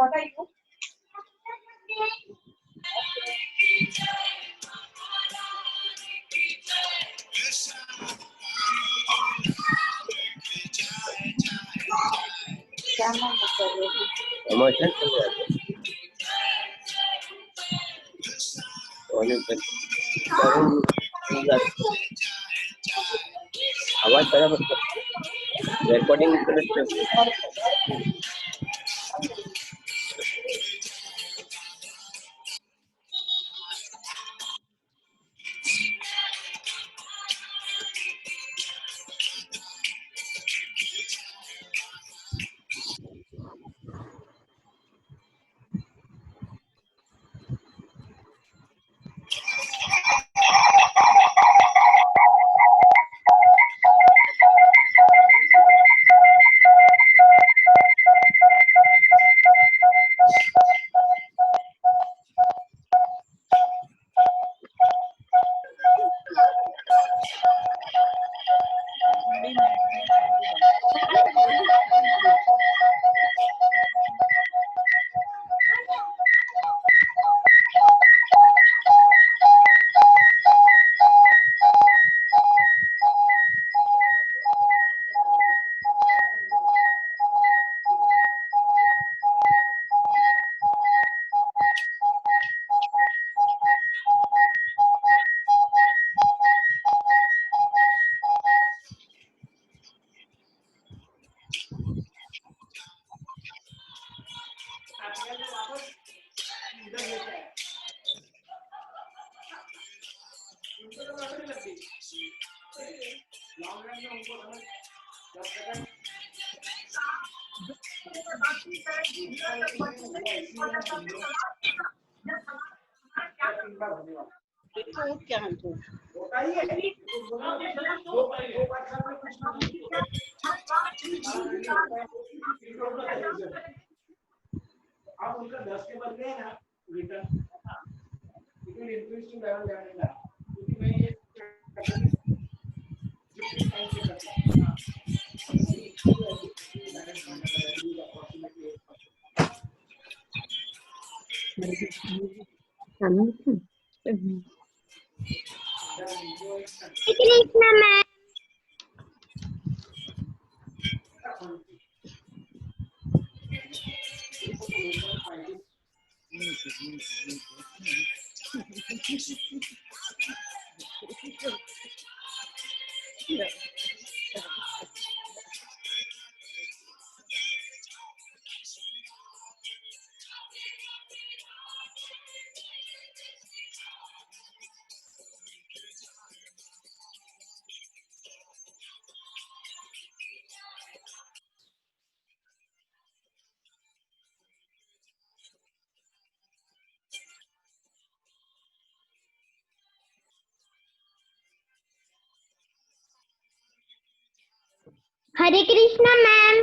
What are you? क्या नाम बता रहे हो? इमोशन चल रहा है आवाज बराबर रिकॉर्डिंग क्या है तो आप उनका 10 के बदले है ना return it will increase to level 11 क्योंकि मैं ये जितने टाइम से करता हरे कृष्णा मैम।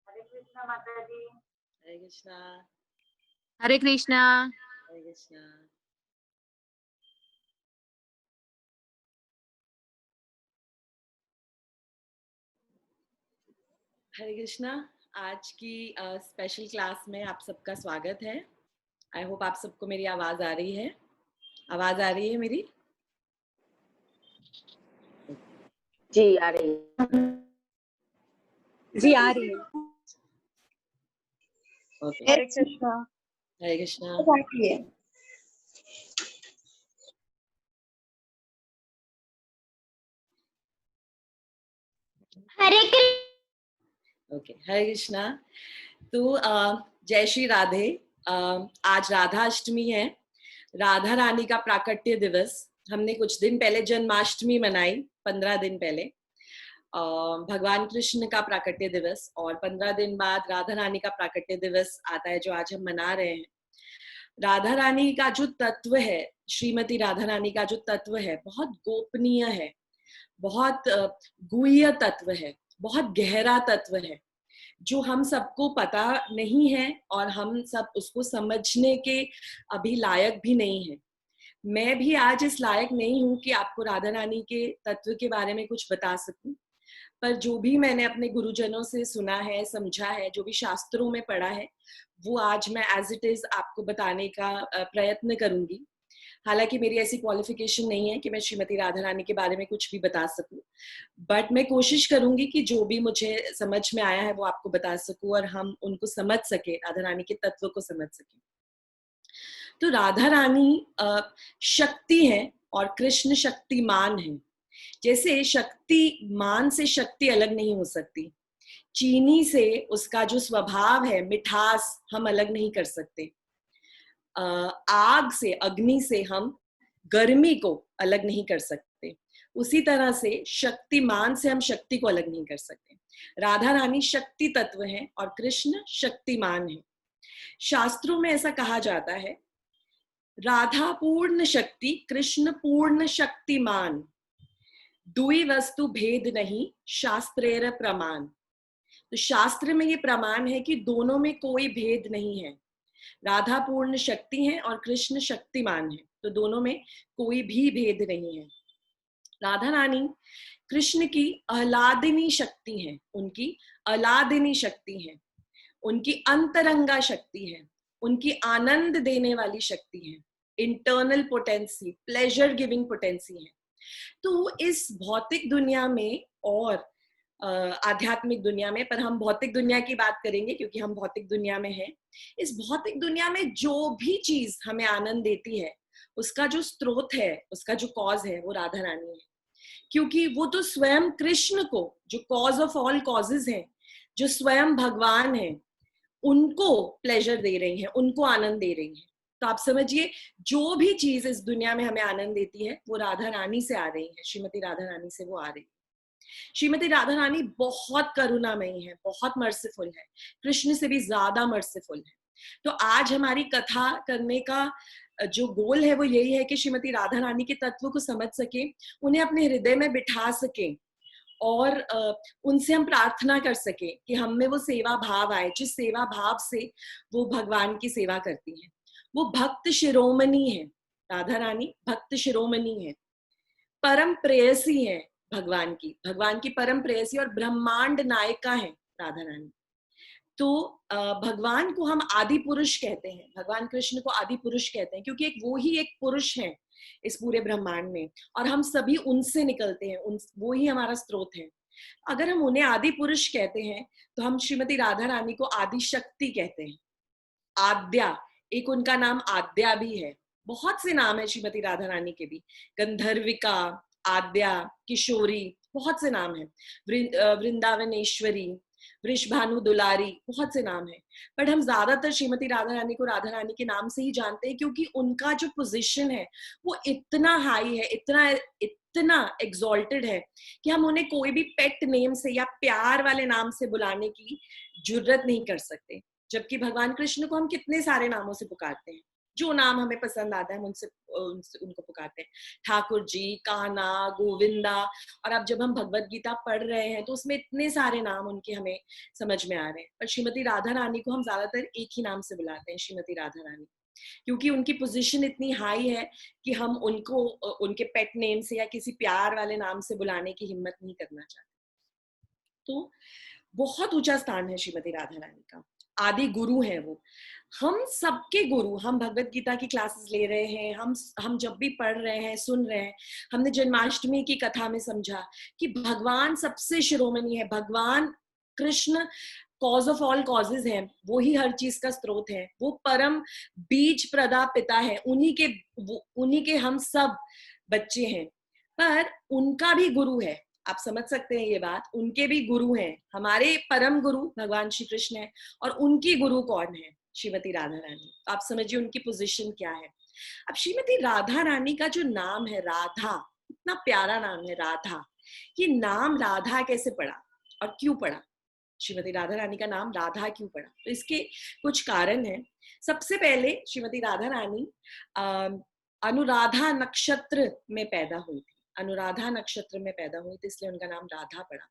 हरे कृष्णा माता जी। हरे कृष्णा। हरे कृष्णा। हरे कृष्णा। हरे कृष्णा। आज की स्पेशल क्लास में आप सबका स्वागत है। आई होप आप सबको मेरी आवाज आ रही है। आवाज आ रही है मेरी? जी आ रही है। जी आ रही है। ओके। हरे कृष्णा। हरे कृष्णा। हरे कृष्ण। ओके, हरे कृष्णा। तो जय श्री राधे। आज राधा अष्टमी है, राधा रानी का प्राकट्य दिवस। हमने कुछ दिन पहले जन्माष्टमी मनाई, 15 दिन पहले भगवान कृष्ण का प्राकट्य दिवस, और 15 दिन बाद राधा रानी का प्राकट्य दिवस आता है जो आज हम मना रहे हैं। राधा रानी का जो तत्व है, श्रीमती राधा रानी का जो तत्व है, बहुत गोपनीय है, बहुत गुह्य तत्व है, बहुत गहरा तत्व है, जो हम सबको पता नहीं है और हम सब उसको समझने के अभी लायक भी नहीं है। मैं भी आज इस लायक नहीं हूं कि आपको राधा रानी के तत्व के बारे में कुछ बता सकूं, पर जो भी मैंने अपने गुरुजनों से सुना है, समझा है, जो भी शास्त्रों में पढ़ा है, वो आज मैं एज इट इज आपको बताने का प्रयत्न करूंगी। हालांकि मेरी ऐसी क्वालिफिकेशन नहीं है कि मैं श्रीमती राधा रानी के बारे में कुछ भी बता सकूं, बट मैं कोशिश करूंगी कि जो भी मुझे समझ में आया है वो आपको बता सकूं और हम उनको समझ सके, राधा रानी के तत्व को समझ सके। तो राधा रानी शक्ति है और कृष्ण शक्तिमान है। जैसे शक्तिमान से शक्ति अलग नहीं हो सकती, चीनी से उसका जो स्वभाव है, मिठास, हम अलग नहीं कर सकते। आग से, अग्नि से हम गर्मी को अलग नहीं कर सकते। उसी तरह से शक्तिमान से हम शक्ति को अलग नहीं कर सकते। राधा रानी शक्ति तत्व है और कृष्ण शक्तिमान है। शास्त्रों में ऐसा कहा जाता है, राधा पूर्ण शक्ति, कृष्ण पूर्ण शक्तिमान, दुई वस्तु भेद नहीं, शास्त्रेर प्रमाण। तो शास्त्र में ये प्रमाण है कि दोनों में कोई भेद नहीं है। राधा पूर्ण शक्ति है और कृष्ण शक्तिमान है, तो दोनों में कोई भी भेद नहीं है। राधा रानी कृष्ण की आह्लादिनी शक्ति है, उनकी आह्लादिनी शक्ति है, उनकी अंतरंगा शक्ति है, उनकी आनंद देने वाली शक्ति है, internal potency, pleasure giving potency है। तो इस भौतिक दुनिया में और आध्यात्मिक दुनिया में, पर हम भौतिक दुनिया की बात करेंगे क्योंकि हम भौतिक दुनिया में हैं। इस भौतिक दुनिया में जो भी चीज हमें आनंद देती है, उसका जो स्रोत है, उसका जो कॉज है, वो राधा रानी है। क्योंकि वो तो स्वयं कृष्ण को, जो कॉज ऑफ ऑल कॉजेज हैं, जो स्वयं भगवान है, उनको प्लेजर दे रही हैं, उनको आनंद दे रही हैं। तो आप समझिए, जो भी चीज इस दुनिया में हमें आनंद देती है वो राधा रानी से आ रही है, श्रीमती राधा रानी से वो आ रही है। श्रीमती राधा रानी बहुत करुणामयी है, बहुत मर्सीफुल है, कृष्ण से भी ज्यादा मर्सीफुल है। तो आज हमारी कथा करने का जो गोल है वो यही है कि श्रीमती राधा रानी के तत्व को समझ सके, उन्हें अपने हृदय में बिठा सके और उनसे हम प्रार्थना कर सके कि हम में वो सेवा भाव आए, जिस सेवा भाव से वो भगवान की सेवा करती हैं। वो भक्त शिरोमणि है, राधा रानी भक्त शिरोमणि है, परम प्रेयसी है भगवान की परम प्रेयसी और ब्रह्मांड नायिका है राधा रानी। तो भगवान को हम आदि पुरुष कहते हैं, भगवान कृष्ण को आदि पुरुष कहते हैं, क्योंकि वो ही एक पुरुष है इस पूरे ब्रह्मांड में और हम सभी उनसे निकलते हैं, वो ही हमारा स्रोत है। अगर हम उन्हें आदि पुरुष कहते हैं तो हम श्रीमती राधा रानी को आदि शक्ति कहते हैं। आद्या, एक उनका नाम आद्या भी है, बहुत से नाम है श्रीमती राधा रानी के भी, गंधर्विका, आद्या, किशोरी, बहुत से नाम है, वृंदावनेश्वरी, वृषभानु दुलारी, बहुत से नाम है। बट हम ज्यादातर श्रीमती राधा रानी को राधा रानी के नाम से ही जानते हैं, क्योंकि उनका जो पोजीशन है वो इतना हाई है, इतना एग्जॉल्टेड है कि हम उन्हें कोई भी पेट नेम से या प्यार वाले नाम से बुलाने की जुर्रत नहीं कर सकते। जबकि भगवान कृष्ण को हम कितने सारे नामों से पुकारते हैं, जो नाम हमें पसंद आता है हम उनको पुकारते हैं, ठाकुर जी, कान्हा, गोविंदा। और अब जब हम भगवत गीता पढ़ रहे हैं तो उसमें इतने सारे नाम उनके हमें समझ में आ रहे हैं, पर श्रीमती राधा रानी को हम ज्यादातर एक ही नाम से बुलाते हैं, श्रीमती राधा रानी, क्योंकि उनकी पोजीशन इतनी हाई है कि हम उनको उनके पेट नेम से या किसी प्यार वाले नाम से बुलाने की हिम्मत नहीं करना चाहते। तो बहुत ऊंचा स्थान है श्रीमती राधा रानी का, आदि गुरु है वो, हम सबके गुरु। हम भगवत गीता की क्लासेस ले रहे हैं, हम जब भी पढ़ रहे हैं, सुन रहे हैं, हमने जन्माष्टमी की कथा में समझा कि भगवान सबसे शिरोमणि है, भगवान Krishna cause of all causes है, वो ही हर चीज का स्रोत है, वो परम बीज प्रदा पिता है, उन्हीं के हम सब बच्चे हैं। पर उनका भी गुरु है, आप समझ सकते हैं ये बात, उनके भी गुरु हैं, हमारे परम गुरु भगवान श्री कृष्ण है, और उनकी गुरु कौन है? श्रीमती राधा रानी। तो आप समझिए उनकी पोजीशन क्या है। अब श्रीमती राधा रानी का जो नाम है राधा, इतना प्यारा नाम है राधा, ये नाम राधा कैसे पड़ा और क्यों पड़ा? श्रीमती राधा रानी का नाम राधा क्यों पड़ा? तो इसके कुछ कारण हैं। सबसे पहले श्रीमती राधा रानी अनुराधा नक्षत्र में पैदा हुई थी, अनुराधा नक्षत्र में पैदा हुई थी, इसलिए उनका नाम राधा पड़ा।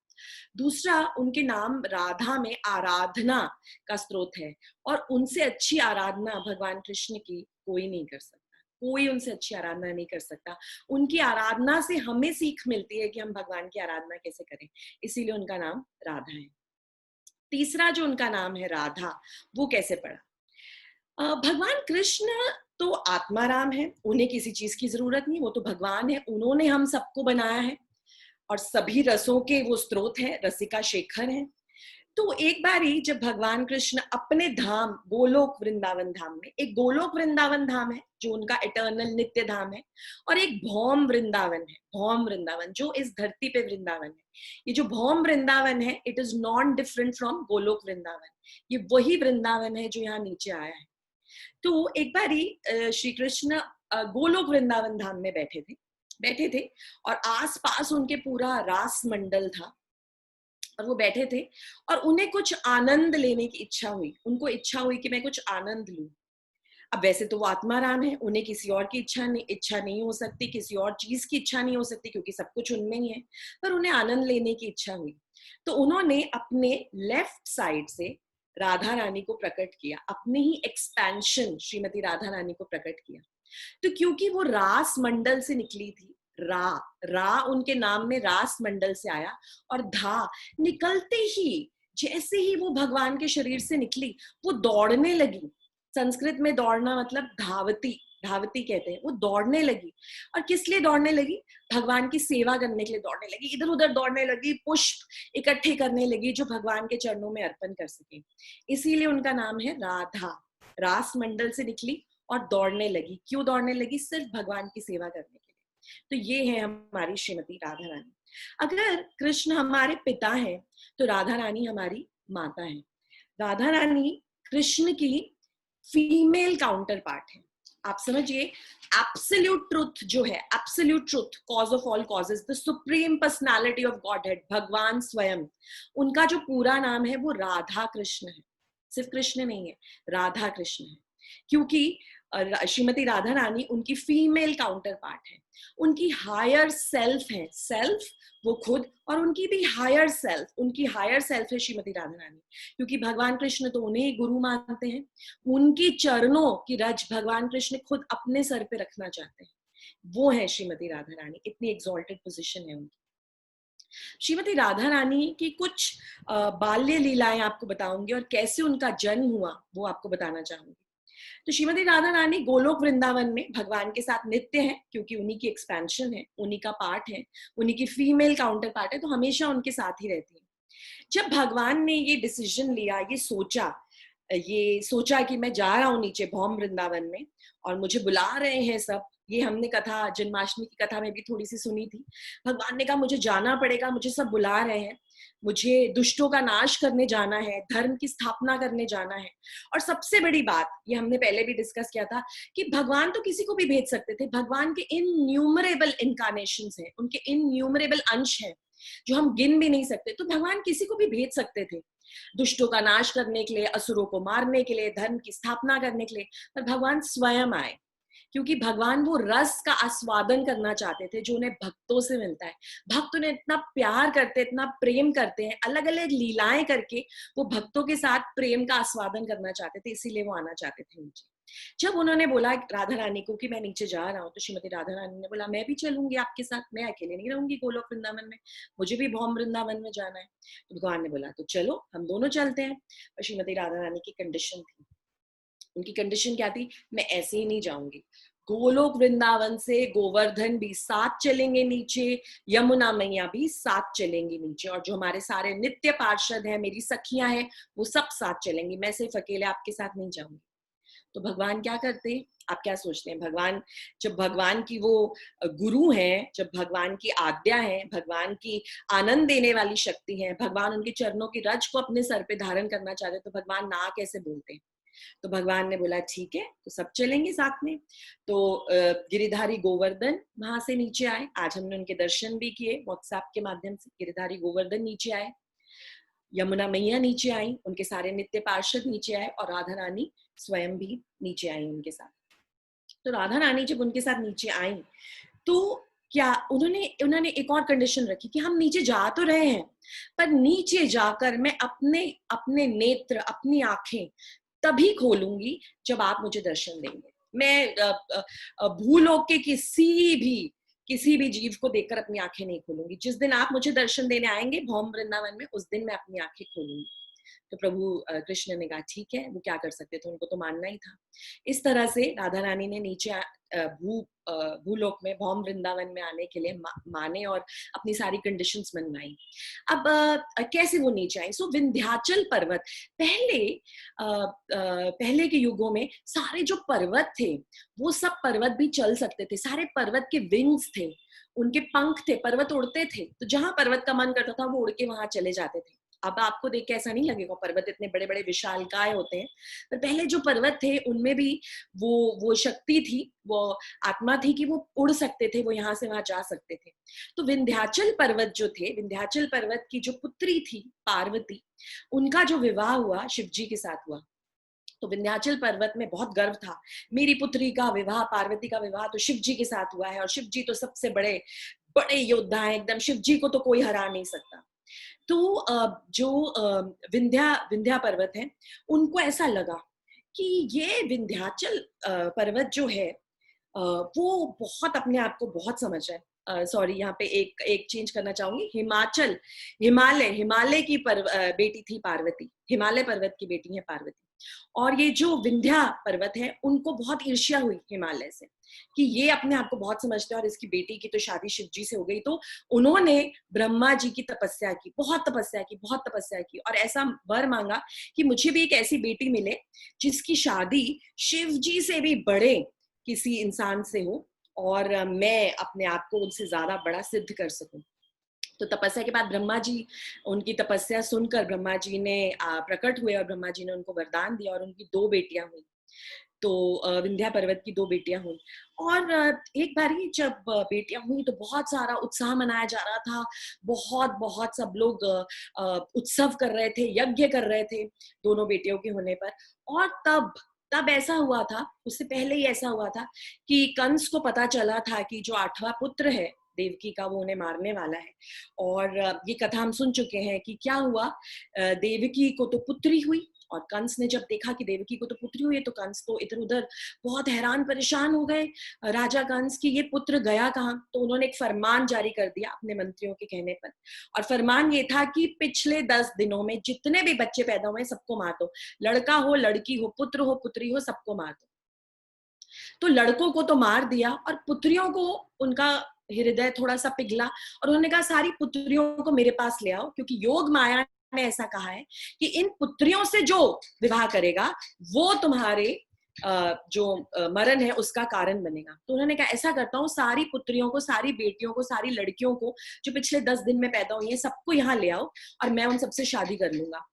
दूसरा, उनके नाम राधा में आराधना का स्रोत है, और उनसे अच्छी आराधना भगवान कृष्ण की कोई नहीं कर सकता, कोई उनसे अच्छी आराधना नहीं कर सकता। उनकी आराधना से हमें सीख मिलती है कि हम भगवान की आराधना कैसे करें, इसीलिए उनका नाम राधा है। तीसरा जो उनका नाम है राधा, वो कैसे पड़ा? भगवान कृष्ण तो आत्माराम है, उन्हें किसी चीज की जरूरत नहीं, वो तो भगवान है, उन्होंने हम सबको बनाया है, और सभी रसों के वो स्रोत है, रसिका शेखर है। तो एक बारी जब भगवान कृष्ण अपने धाम गोलोक वृंदावन धाम में, एक गोलोक वृंदावन धाम है जो उनका इटर्नल नित्य धाम है, और एक भौम वृंदावन है, भौम वृंदावन जो इस धरती पे वृंदावन है। ये जो भौम वृंदावन है, it is non different from Golok Vrindavan, ये वही वृंदावन है जो यहाँ नीचे आया है। तो एक बारी श्री कृष्ण गोलोक वृंदावन धाम में बैठे थे और आसपास उनके पूरा रास मंडल था, और वो बैठे थे और उन्हें कुछ आनंद लेने की इच्छा हुई, उनको इच्छा हुई कि मैं कुछ आनंद लूं। अब वैसे तो वो आत्माराम है, उन्हें किसी और की इच्छा नहीं हो सकती, किसी और चीज की इच्छा नहीं हो सकती, क्योंकि सब कुछ उनमें ही है, पर उन्हें आनंद लेने की इच्छा हुई। तो उन्होंने अपने लेफ्ट साइड से राधा रानी को प्रकट किया, अपने ही एक्सपेंशन श्रीमती राधा रानी को प्रकट किया। तो क्योंकि वो रास मंडल से निकली थी, रा उनके नाम में रास मंडल से आया, और धा निकलते ही, जैसे ही वो भगवान के शरीर से निकली, वो दौड़ने लगी। संस्कृत में दौड़ना मतलब धावती, धावती कहते हैं। वो दौड़ने लगी, और किस लिए दौड़ने लगी? भगवान की सेवा करने के लिए दौड़ने लगी, इधर उधर दौड़ने लगी, पुष्प इकट्ठे करने लगी जो भगवान के चरणों में अर्पण कर सके, इसीलिए उनका नाम है राधा। रास मंडल से निकली और दौड़ने लगी। क्यों दौड़ने लगी? सिर्फ भगवान की सेवा करने के लिए। तो ये है हमारी श्रीमती राधा रानी। अगर कृष्ण हमारे पिता हैं तो राधा रानी हमारी माता है। राधा रानी कृष्ण की फीमेल काउंटर पार्ट है। आप समझिए, एब्सोल्यूट ट्रुथ जो है, absolute truth, cause of all causes, the supreme personality of godhead, भगवान स्वयं, उनका जो पूरा नाम है वो राधा कृष्ण है। सिर्फ कृष्ण नहीं है, राधा कृष्ण है, क्योंकि श्रीमती राधा रानी उनकी फीमेल काउंटर पार्ट है। उनकी हायर सेल्फ है, सेल्फ वो खुद, और उनकी भी हायर सेल्फ, उनकी हायर सेल्फ है श्रीमती राधा रानी, क्योंकि भगवान कृष्ण तो उन्हें ही गुरु मानते हैं। उनकी चरणों की रज भगवान कृष्ण खुद अपने सर पे रखना चाहते हैं, वो है श्रीमती राधा रानी। इतनी एक्सॉल्टेड पोजीशन है उनकी। श्रीमती राधा रानी की कुछ बाल्य लीलाएं आपको बताऊंगी, और कैसे उनका जन्म हुआ वो आपको बताना चाहूंगी। तो श्रीमती राधा रानी गोलोक वृंदावन में भगवान के साथ नित्य है, क्योंकि उन्हीं की एक्सपेंशन है, उन्हीं का पार्ट है, उन्हीं की फीमेल काउंटर पार्ट है, तो हमेशा उनके साथ ही रहती है। जब भगवान ने ये डिसीजन लिया, ये सोचा कि मैं जा रहा हूँ नीचे भौम वृंदावन में और मुझे बुला रहे हैं सब, ये हमने कथा जन्माष्टमी की कथा में भी थोड़ी सी सुनी थी। भगवान ने कहा मुझे जाना पड़ेगा, मुझे सब बुला रहे हैं, मुझे दुष्टों का नाश करने जाना है, धर्म की स्थापना करने जाना है। और सबसे बड़ी बात, ये हमने पहले भी डिस्कस किया था, कि भगवान तो किसी को भी भेज सकते थे, भगवान के इनन्यूमरेबल इनकारनेशंस हैं, उनके इनन्यूमरेबल अंश हैं जो हम गिन भी नहीं सकते। तो भगवान किसी को भी भेज सकते थे दुष्टों का नाश करने के लिए, असुरों को मारने के लिए, धर्म की स्थापना करने के लिए, पर भगवान स्वयं आए, क्योंकि भगवान वो रस का आस्वादन करना चाहते थे जो उन्हें भक्तों से मिलता है। भक्त उन्हें इतना प्यार करते, इतना प्रेम करते हैं, अलग अलग लीलाएं करके वो भक्तों के साथ प्रेम का आस्वादन करना चाहते थे, इसीलिए वो आना चाहते थे नीचे। जब उन्होंने बोला राधा रानी को कि मैं नीचे जा रहा हूँ, तो श्रीमती राधा रानी ने बोला मैं भी चलूंगी आपके साथ, मैं अकेले नहीं रहूंगी गोलोक वृंदावन में, मुझे भी भौम वृंदावन में जाना है। तो भगवान ने बोला तो चलो हम दोनों चलते हैं। और श्रीमती राधा रानी की कंडीशन थी, उनकी कंडीशन क्या थी, मैं ऐसे ही नहीं जाऊंगी, गोलोक वृंदावन से गोवर्धन भी साथ चलेंगे नीचे, यमुना मैया भी साथ चलेंगी नीचे, और जो हमारे सारे नित्य पार्षद हैं, मेरी सखियां हैं, वो सब साथ चलेंगी, मैं सिर्फ अकेले आपके साथ नहीं जाऊंगी। तो भगवान क्या करते, आप क्या सोचते हैं, भगवान जब भगवान की वो गुरु हैं, जब भगवान की आज्ञा है, भगवान की आनंद देने वाली शक्ति है, भगवान उनके चरणों की रज को अपने सर पे धारण करना चाहते, तो भगवान ना कैसे बोलते हैं। तो भगवान ने बोला ठीक है, तो सब चलेंगे साथ में। तो गिरिधारी गोवर्धन वहां से नीचे आए, आज हमने उनके दर्शन भी किए व्हाट्सएप के माध्यम से। गिरिधारी गोवर्धन नीचे आए, यमुना मैया नीचे आई, उनके सारे नित्य पार्षद नीचे आए, और राधा रानी स्वयं भी नीचे आई उनके साथ। तो राधा रानी जब उनके साथ नीचे आई, तो क्या उन्होंने एक और कंडीशन रखी कि हम नीचे जा तो रहे हैं, पर नीचे जाकर मैं अपने नेत्र, अपनी आंखें तभी खोलूंगी जब आप मुझे दर्शन देंगे। मैं भूलोक के किसी भी जीव को देखकर अपनी आंखें नहीं खोलूंगी। जिस दिन आप मुझे दर्शन देने आएंगे भौम वृंदावन में, उस दिन मैं अपनी आंखें खोलूंगी। तो प्रभु कृष्ण ने कहा ठीक है, वो क्या कर सकते थे, उनको तो मानना ही था। इस तरह से राधा रानी ने नीचे भूलोक में भौम वृंदावन में आने के लिए माने और अपनी सारी कंडीशंस मनवाई। अब कैसे वो नीचे आई, सो विंध्याचल पर्वत, पहले के युगों में सारे जो पर्वत थे वो सब पर्वत भी चल सकते थे, सारे पर्वत के विंग्स थे, उनके पंख थे, पर्वत उड़ते थे। तो जहां पर्वत का मन करता था वो उड़ के वहां चले जाते थे। अब आपको देख के ऐसा नहीं लगेगा, पर्वत इतने बड़े बड़े विशालकाय होते हैं, पर पहले जो पर्वत थे उनमें भी वो शक्ति थी, वो आत्मा थी कि वो उड़ सकते थे, वो यहाँ से वहां जा सकते थे। तो विंध्याचल पर्वत जो थे, विंध्याचल पर्वत की जो पुत्री थी पार्वती, उनका जो विवाह हुआ शिवजी के साथ हुआ। तो विंध्याचल पर्वत में बहुत गर्व था, मेरी पुत्री का विवाह, पार्वती का विवाह तो शिवजी के साथ हुआ है, और शिवजी तो सबसे बड़े बड़े योद्धा हैं, एकदम शिवजी को तो कोई हरा नहीं सकता। तो जो विंध्या पर्वत है, उनको ऐसा लगा कि ये विंध्याचल पर्वत जो है वो बहुत अपने आप को बहुत समझ रहा है। सॉरी, यहाँ पे एक चेंज करना चाहूंगी, हिमालय की बेटी थी पार्वती, हिमालय पर्वत की बेटी है पार्वती। और ये जो विंध्या पर्वत है, उनको बहुत ईर्ष्या हुई हिमालय से कि ये अपने आप को बहुत समझते हैं और इसकी बेटी की तो शादी शिवजी से हो गई। तो उन्होंने ब्रह्मा जी की तपस्या की, बहुत तपस्या की, और ऐसा वर मांगा कि मुझे भी एक ऐसी बेटी मिले जिसकी शादी शिवजी से भी बड़े किसी इंसान से हो, और मैं अपने आप को उनसे ज्यादा बड़ा सिद्ध कर सकूं। तो तपस्या के बाद ब्रह्मा जी, उनकी तपस्या सुनकर ब्रह्मा जी ने प्रकट हुए, और ब्रह्मा जी ने उनको वरदान दिया, और उनकी 2 बेटियां हुई। तो विंध्या पर्वत की 2 बेटियां हुई, और एक बारी जब बेटियां हुई तो बहुत सारा उत्साह मनाया जा रहा था, बहुत सब लोग उत्सव कर रहे थे, यज्ञ कर रहे थे दोनों बेटियों के होने पर। और तब ऐसा हुआ था, उससे पहले ही ऐसा हुआ था कि कंस को पता चला था कि जो 8वां पुत्र है देवकी का, वो उन्हें मारने वाला है। और ये कथा हम सुन चुके हैं कि क्या हुआ, देवकी को तो पुत्री हुई, और कंस ने जब देखा कि देवकी को तो पुत्री हुई है, तो कंस तो इधर उधर बहुत हैरान परेशान हो गए राजा कंस की ये पुत्र गया कहाँ। तो उन्होंने एक फरमान जारी कर दिया अपने मंत्रियों के कहने पर, और फरमान ये था कि पिछले 10 दिनों में जितने भी बच्चे पैदा हुए सबको मार दो, लड़का हो लड़की हो, पुत्र हो पुत्री हो, सबको मार दो। तो लड़कों को तो मार दिया, और पुत्रियों को उनका हृदय थोड़ा सा पिघला, और उन्होंने कहा सारी पुत्रियों को मेरे पास ले आओ, क्योंकि योग माया ने ऐसा कहा है कि इन पुत्रियों से जो विवाह करेगा वो तुम्हारे जो मरण है उसका कारण बनेगा। तो उन्होंने कहा ऐसा करता हूँ, सारी पुत्रियों को, सारी बेटियों को, सारी लड़कियों को जो पिछले 10 दिन में पैदा हुई है, सबको यहाँ ले आओ, और मैं उन सबसे शादी कर लूंगा।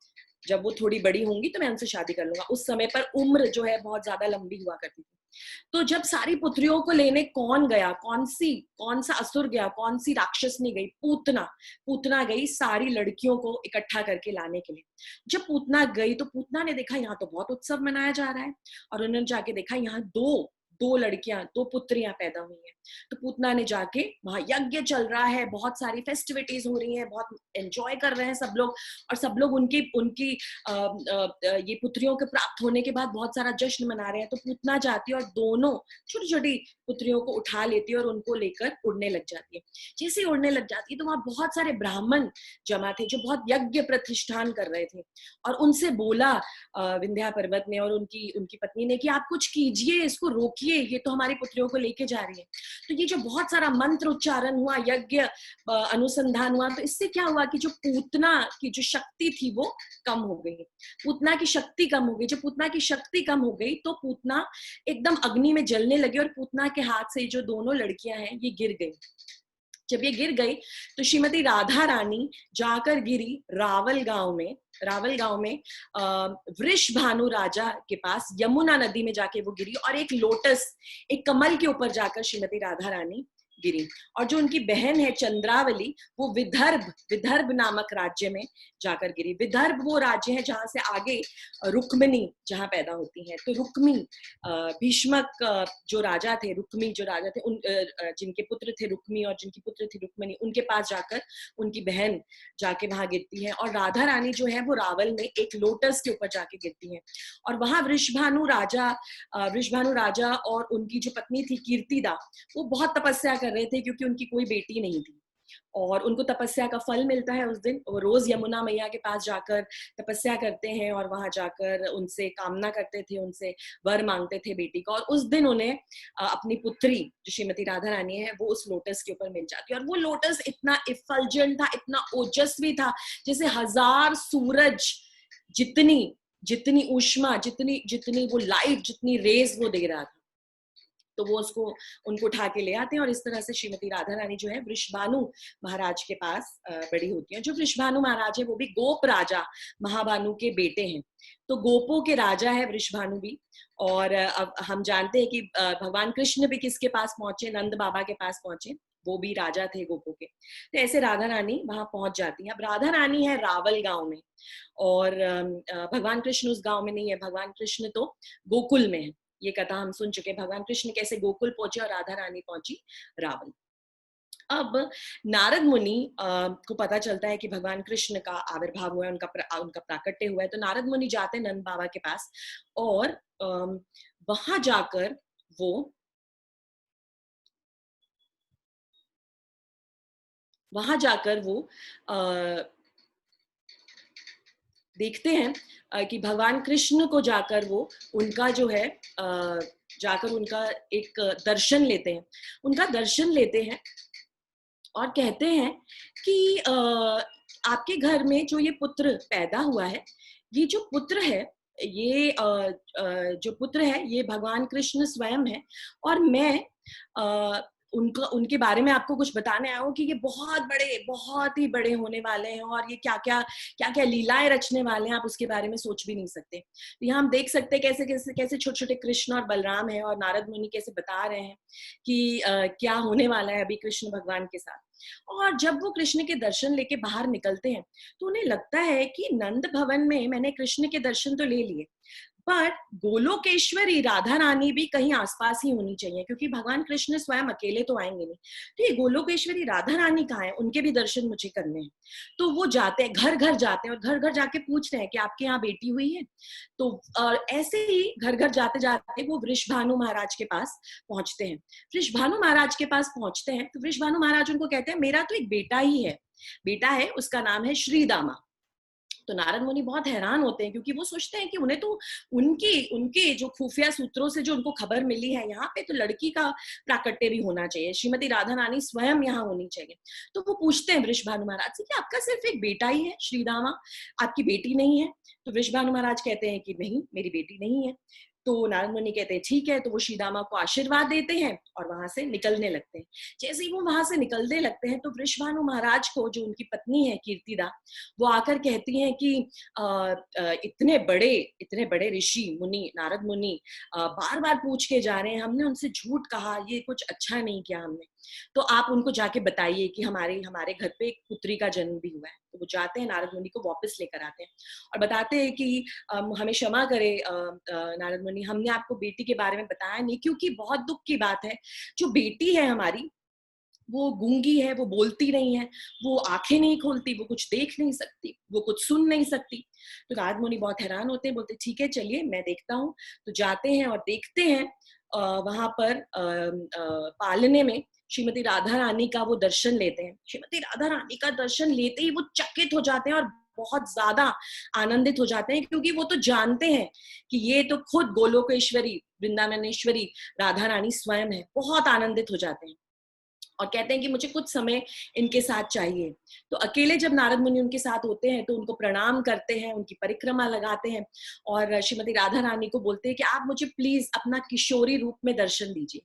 जब वो थोड़ी बड़ी होंगी तो मैं उनसे शादी कर लूंगा। उस समय पर उम्र जो है बहुत ज्यादा लंबी हुआ करती थी। तो जब सारी पुत्रियों को लेने कौन गया, कौन सा असुर गया, कौन सी राक्षसनी गई, पूतना गई सारी लड़कियों को इकट्ठा करके लाने के लिए। जब पूतना गई तो पूतना ने देखा यहाँ तो बहुत उत्सव मनाया जा रहा है, और उन्होंने जाके देखा यहाँ 2 लड़कियां, 2 पुत्रियां पैदा हुई हैं। तो पूतना ने जाके, वहां यज्ञ चल रहा है, बहुत सारी फेस्टिविटीज हो रही हैं, बहुत एंजॉय कर रहे हैं सब लोग, और सब लोग उनकी उनकी ये पुत्रियों के प्राप्त होने के बाद बहुत सारा जश्न मना रहे हैं। तो पूतना जाती है और दोनों छोटी छोटी पुत्रियों को उठा लेती है और उनको लेकर उड़ने लग जाती है। जैसे ही उड़ने लग जाती है तो वहां बहुत सारे ब्राह्मण जमा थे जो बहुत यज्ञ प्रतिष्ठान कर रहे थे, और उनसे बोला विंध्या पर्वत ने और उनकी उनकी पत्नी ने कि आप कुछ कीजिए, इसको रोकिए, ये तो हमारी पुत्रियों को लेके जा रही है। तो ये जो बहुत सारा मंत्र उच्चारण हुआ, यज्ञ अनुसंधान हुआ, तो इससे क्या हुआ कि जो पूतना की जो शक्ति थी वो कम हो गई, पूतना की शक्ति कम हो गई। जब पूतना की शक्ति कम हो गई तो पूतना एकदम अग्नि में जलने लगी, और पूतना के हाथ से जो दोनों लड़कियां हैं ये गिर गई। जब ये गिर गई तो श्रीमती राधा रानी जाकर गिरी रावल गांव में वृषभानु राजा के पास, यमुना नदी में जाके वो गिरी, और एक लोटस, एक कमल के ऊपर जाकर श्रीमती राधा रानी गिरी। और जो उनकी बहन है चंद्रावली, वो विदर्भ नामक राज्य में जाकर गिरी। विदर्भ वो राज्य है जहां से आगे रुक्मिणी जहां पैदा होती है। तो रुक्मी, भीष्मक जो राजा थे, रुक्मी जो राजा थे, उन जिनके पुत्र थे रुक्मी और जिनकी पुत्र थी रुक्मिणी, उनके पास जाकर उनकी बहन जाके वहां गिरती है। और राधा रानी जो है वो रावल में एक लोटस के ऊपर जाके गिरती है। और वहां वृषभानु राजा और उनकी जो पत्नी थी कीर्तिदा, वो बहुत तपस्या कर रहे थे क्योंकि उनकी कोई बेटी नहीं थी, और उनको तपस्या का फल मिलता है उस दिन। वो रोज यमुना मैया के पास जाकर तपस्या करते हैं और वहां जाकर उनसे कामना करते थे, उनसे वर मांगते थे बेटी का। और उस दिन उन्हें अपनी पुत्री जो श्रीमती राधा रानी है वो उस लोटस के ऊपर मिल जाती है। और वो लोटस इतना इफल्जेंट था, इतना ओजस्वी था, जैसे 1000 सूरज जितनी ऊष्मा, जितनी वो लाइट, जितनी रेज वो दे रहा था। तो वो उनको उठा के ले आते हैं, और इस तरह से श्रीमती राधा रानी जो है वृषभानु महाराज के पास बड़ी होती है। जो वृषभानु महाराज है वो भी गोप राजा महाभानु के बेटे हैं। तो गोपों के राजा है वृषभानु भी। और अब हम जानते हैं कि भगवान कृष्ण भी किसके पास पहुंचे, नंद बाबा के पास पहुंचे, वो भी राजा थे गोपों के। तो ऐसे राधा रानी वहां पहुंच जाती है। अब राधा रानी है रावल गांव में, और भगवान कृष्ण उस गांव में नहीं है, भगवान कृष्ण तो गोकुल में है। ये कथा हम सुन चुके, भगवान कृष्ण कैसे गोकुल पहुंचे और राधा रानी पहुंची रावल। अब नारद मुनि को पता चलता है कि भगवान कृष्ण का आविर्भाव हुआ है, उनका प्राकट्य हुआ है। तो नारद मुनि जाते हैं नंद बाबा के पास, और वहां जाकर वो देखते हैं कि भगवान कृष्ण को जाकर वो उनका जो है जाकर उनका एक दर्शन लेते हैं, उनका दर्शन लेते हैं और कहते हैं कि आपके घर में जो ये पुत्र पैदा हुआ है, ये जो पुत्र है, ये जो पुत्र है ये भगवान कृष्ण स्वयं है। और मैं उनके बारे में आपको कुछ बताने आया हूँ कि ये बहुत ही बड़े होने वाले हैं, और ये क्या क्या लीलाएं रचने वाले हैं, आप उसके बारे में सोच भी नहीं सकते। तो यहाँ हम देख सकते हैं कैसे छोटे छोटे कृष्ण और बलराम हैं, और नारद मुनि कैसे बता रहे हैं कि क्या होने वाला है अभी कृष्ण भगवान के साथ। और जब वो कृष्ण के दर्शन लेके बाहर निकलते हैं तो उन्हें लगता है कि नंद भवन में मैंने कृष्ण के दर्शन तो ले लिए, पर गोलोकेश्वरी राधा रानी भी कहीं आसपास ही होनी चाहिए, क्योंकि भगवान कृष्ण स्वयं अकेले तो आएंगे नहीं। तो ये गोलोकेश्वरी राधा रानी कहाँ है, उनके भी दर्शन मुझे करने हैं। तो वो जाते हैं, घर घर जाते हैं, और घर घर जाके पूछते हैं कि आपके यहाँ बेटी हुई है। तो ऐसे ही घर घर जाते जाते वो वृषभानु महाराज के पास पहुंचते हैं। वृषभानु महाराज के पास पहुंचते हैं तो वृषभानु महाराज उनको कहते हैं, मेरा तो एक बेटा है, उसका नाम है श्रीदामा। तो नारद मुनि बहुत हैरान होते हैं, क्योंकि वो सोचते हैं कि उन्हें तो उनके जो खुफिया सूत्रों से जो उनको खबर मिली है, यहाँ पे तो लड़की का प्राकट्य भी होना चाहिए, श्रीमती राधा रानी स्वयं यहाँ होनी चाहिए। तो वो पूछते हैं वृषभानु महाराज से कि आपका सिर्फ एक बेटा ही है श्रीदामा, आपकी बेटी नहीं है? तो वृषभानु महाराज कहते हैं कि नहीं, मेरी बेटी नहीं है। तो नारद मुनि कहते हैं ठीक है। तो वो श्रीदामा को आशीर्वाद देते हैं और वहां से निकलने लगते हैं। जैसे ही वो वहां से निकलने लगते हैं तो वृषभानु महाराज को, जो उनकी पत्नी है कीर्तिदा, वो आकर कहती हैं कि इतने बड़े ऋषि मुनि, नारद मुनि बार बार पूछ के जा रहे हैं, हमने उनसे झूठ कहा, ये कुछ अच्छा नहीं किया हमने। तो आप उनको जाके बताइए कि हमारे घर पे एक पुत्री का जन्म भी हुआ है। तो वो जाते हैं, नारद मुनि को वापस लेकर आते हैं और बताते हैं कि हमें क्षमा करे नारद मुनि, हमने आपको बेटी के बारे में बताया नहीं, क्योंकि बहुत दुख की बात है, जो बेटी है हमारी वो गूंगी है, वो बोलती नहीं है, वो आंखें नहीं खोलती, वो कुछ देख नहीं सकती, वो कुछ सुन नहीं सकती। तो नारद मुनि बहुत हैरान होते हैं, बोलते ठीक है चलिए मैं देखता हूँ। तो जाते हैं और देखते हैं वहां पर पालने में श्रीमती राधा रानी का वो दर्शन लेते हैं। श्रीमती राधा रानी का दर्शन लेते ही वो चकित हो जाते हैं और बहुत ज्यादा आनंदित हो जाते हैं, क्योंकि वो तो जानते हैं कि ये तो खुद गोलोकेश्वरी वृंदावनेश्वरी राधा रानी स्वयं है। बहुत आनंदित हो जाते हैं और कहते हैं कि मुझे कुछ समय इनके साथ चाहिए। तो अकेले जब नारद मुनि उनके साथ होते हैं तो उनको प्रणाम करते हैं, उनकी परिक्रमा लगाते हैं और श्रीमती राधा रानी को बोलते हैं कि आप मुझे प्लीज अपना किशोरी रूप में दर्शन दीजिए,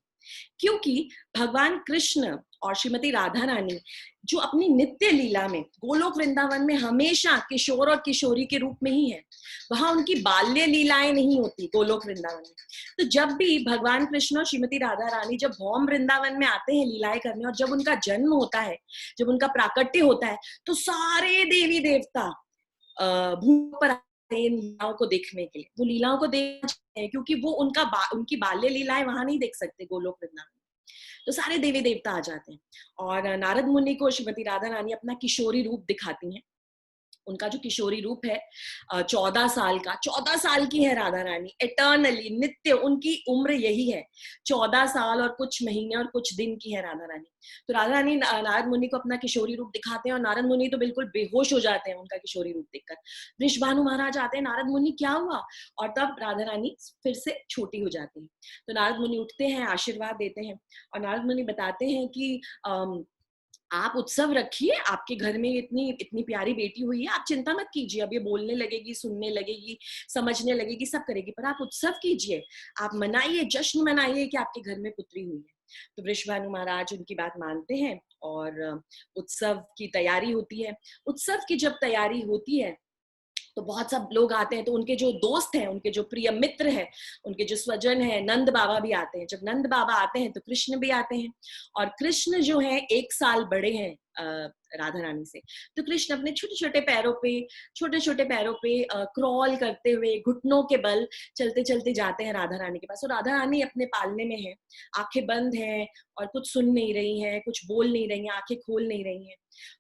क्योंकि भगवान कृष्ण और श्रीमती राधा रानी जो अपनी नित्य लीला में गोलोक वृंदावन में हमेशा किशोर और किशोरी के रूप में ही है। वहां उनकी बाल्य लीलाएं नहीं होती गोलोक वृंदावन में। तो जब भी भगवान कृष्ण और श्रीमती राधा रानी जब भौम वृंदावन में आते हैं लीलाएं करने, और जब उनका जन्म होता है, जब उनका प्राकट्य होता है, तो सारे देवी देवता भूमि पर इन लीलाओं को देखने के लिए, वो लीलाओं को देखते हैं, क्योंकि वो उनकी बाल्य लीलाएं वहां नहीं देख सकते गोलोक वृंदावन। तो सारे देवी देवता आ जाते हैं और नारद मुनि को श्रीमती राधा रानी अपना किशोरी रूप दिखाती हैं। उनका जो किशोरी रूप है 14 साल का, 14 साल की है राधा रानी, एटर्नली नित्य उनकी उम्र यही है, 14 साल और कुछ महीने और कुछ दिन की है राधा रानी। तो राधा रानी नारद मुनि को अपना किशोरी रूप दिखाते हैं और नारद मुनि तो बिल्कुल बेहोश हो जाते हैं उनका किशोरी रूप देखकर। वृषभानु महाराज आते हैं, नारद मुनि क्या हुआ, और तब राधा रानी फिर से छोटी हो जाती है। तो नारद मुनि उठते हैं, आशीर्वाद देते हैं और नारद मुनि बताते हैं कि आप उत्सव रखिए, आपके घर में इतनी प्यारी बेटी हुई है, आप चिंता मत कीजिए, अब ये बोलने लगेगी, सुनने लगेगी, समझने लगेगी, सब करेगी, पर आप उत्सव कीजिए, आप मनाइए, जश्न मनाइए कि आपके घर में पुत्री हुई है। तो वृषभानु महाराज उनकी बात मानते हैं और उत्सव की तैयारी होती है। उत्सव की जब तैयारी होती है तो बहुत सब लोग आते हैं, तो उनके जो दोस्त हैं, उनके जो प्रिय मित्र हैं, उनके जो स्वजन हैं, नंद बाबा भी आते हैं। जब नंद बाबा आते हैं तो कृष्ण भी आते हैं, और कृष्ण जो है 1 साल बड़े हैं राधा रानी से। तो कृष्ण अपने छोटे छोटे पैरों पे क्रॉल करते हुए घुटनों के बल चलते चलते जाते हैं राधा रानी के पास। और राधा रानी अपने पालने में है, आंखें बंद हैं और कुछ सुन नहीं रही हैं, कुछ बोल नहीं रही हैं, आंखें खोल नहीं रही हैं।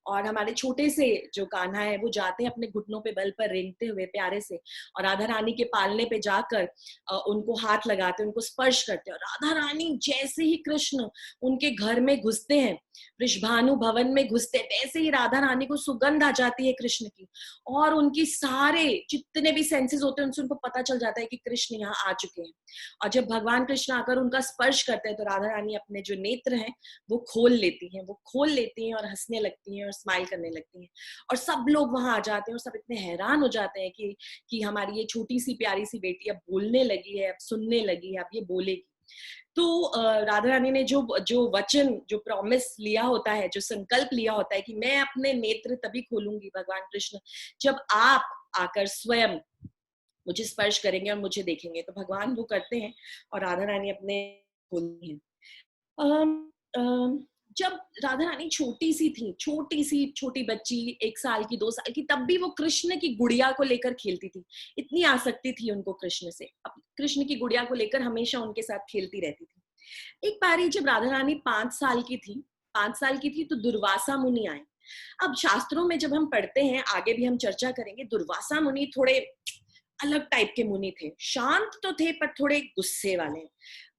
और हमारे छोटे से जो कान्हा है वो जाते हैं अपने घुटनों पे बल पर रेंगते हुए प्यारे से, और राधा रानी के पालने पे जाकर उनको हाथ लगाते, उनको स्पर्श करते हैं। और राधा रानी जैसे ही कृष्ण उनके घर में घुसते हैं, वृषभानु भवन में घुसते, वैसे ही राधा रानी को सुगंध आ जाती है कृष्ण की, और उनकी सारे जितने भी सेंसेस होते हैं उनसे उनको पता चल जाता है कि कृष्ण यहाँ आ चुके हैं। और जब भगवान कृष्ण आकर उनका स्पर्श करते हैं तो राधा रानी अपने जो नेत्र हैं वो खोल लेती हैं और हंसने लगती हैं और स्माइल करने लगती हैं। और सब लोग वहां आ जाते हैं और सब इतने हैरान हो जाते हैं कि हमारी ये छोटी सी प्यारी सी बेटी अब बोलने लगी है, अब सुनने लगी है, अब ये बोलेगी। तो राधा रानी ने जो वचन, जो प्रॉमिस लिया होता है, जो संकल्प लिया होता है कि मैं अपने नेत्र तभी खोलूंगी भगवान कृष्ण जब आप आकर स्वयं मुझे स्पर्श करेंगे और मुझे देखेंगे। तो भगवान वो करते हैं और राधा रानी अपने खोलती हैं। जब राधा रानी छोटी बच्ची 1 साल की, 2 साल की, तब भी वो कृष्ण की गुड़िया को लेकर खेलती थी। इतनी आसक्ति थी उनको कृष्ण से, कृष्ण की गुड़िया को लेकर हमेशा उनके साथ खेलती रहती थी। एक बारी जब राधा रानी 5 साल की थी तो दुर्वासा मुनि आए। अब शास्त्रों में जब हम पढ़ते हैं, आगे भी हम चर्चा करेंगे, दुर्वासा मुनि थोड़े अलग टाइप के मुनि थे। शांत तो थे पर थोड़े गुस्से वाले।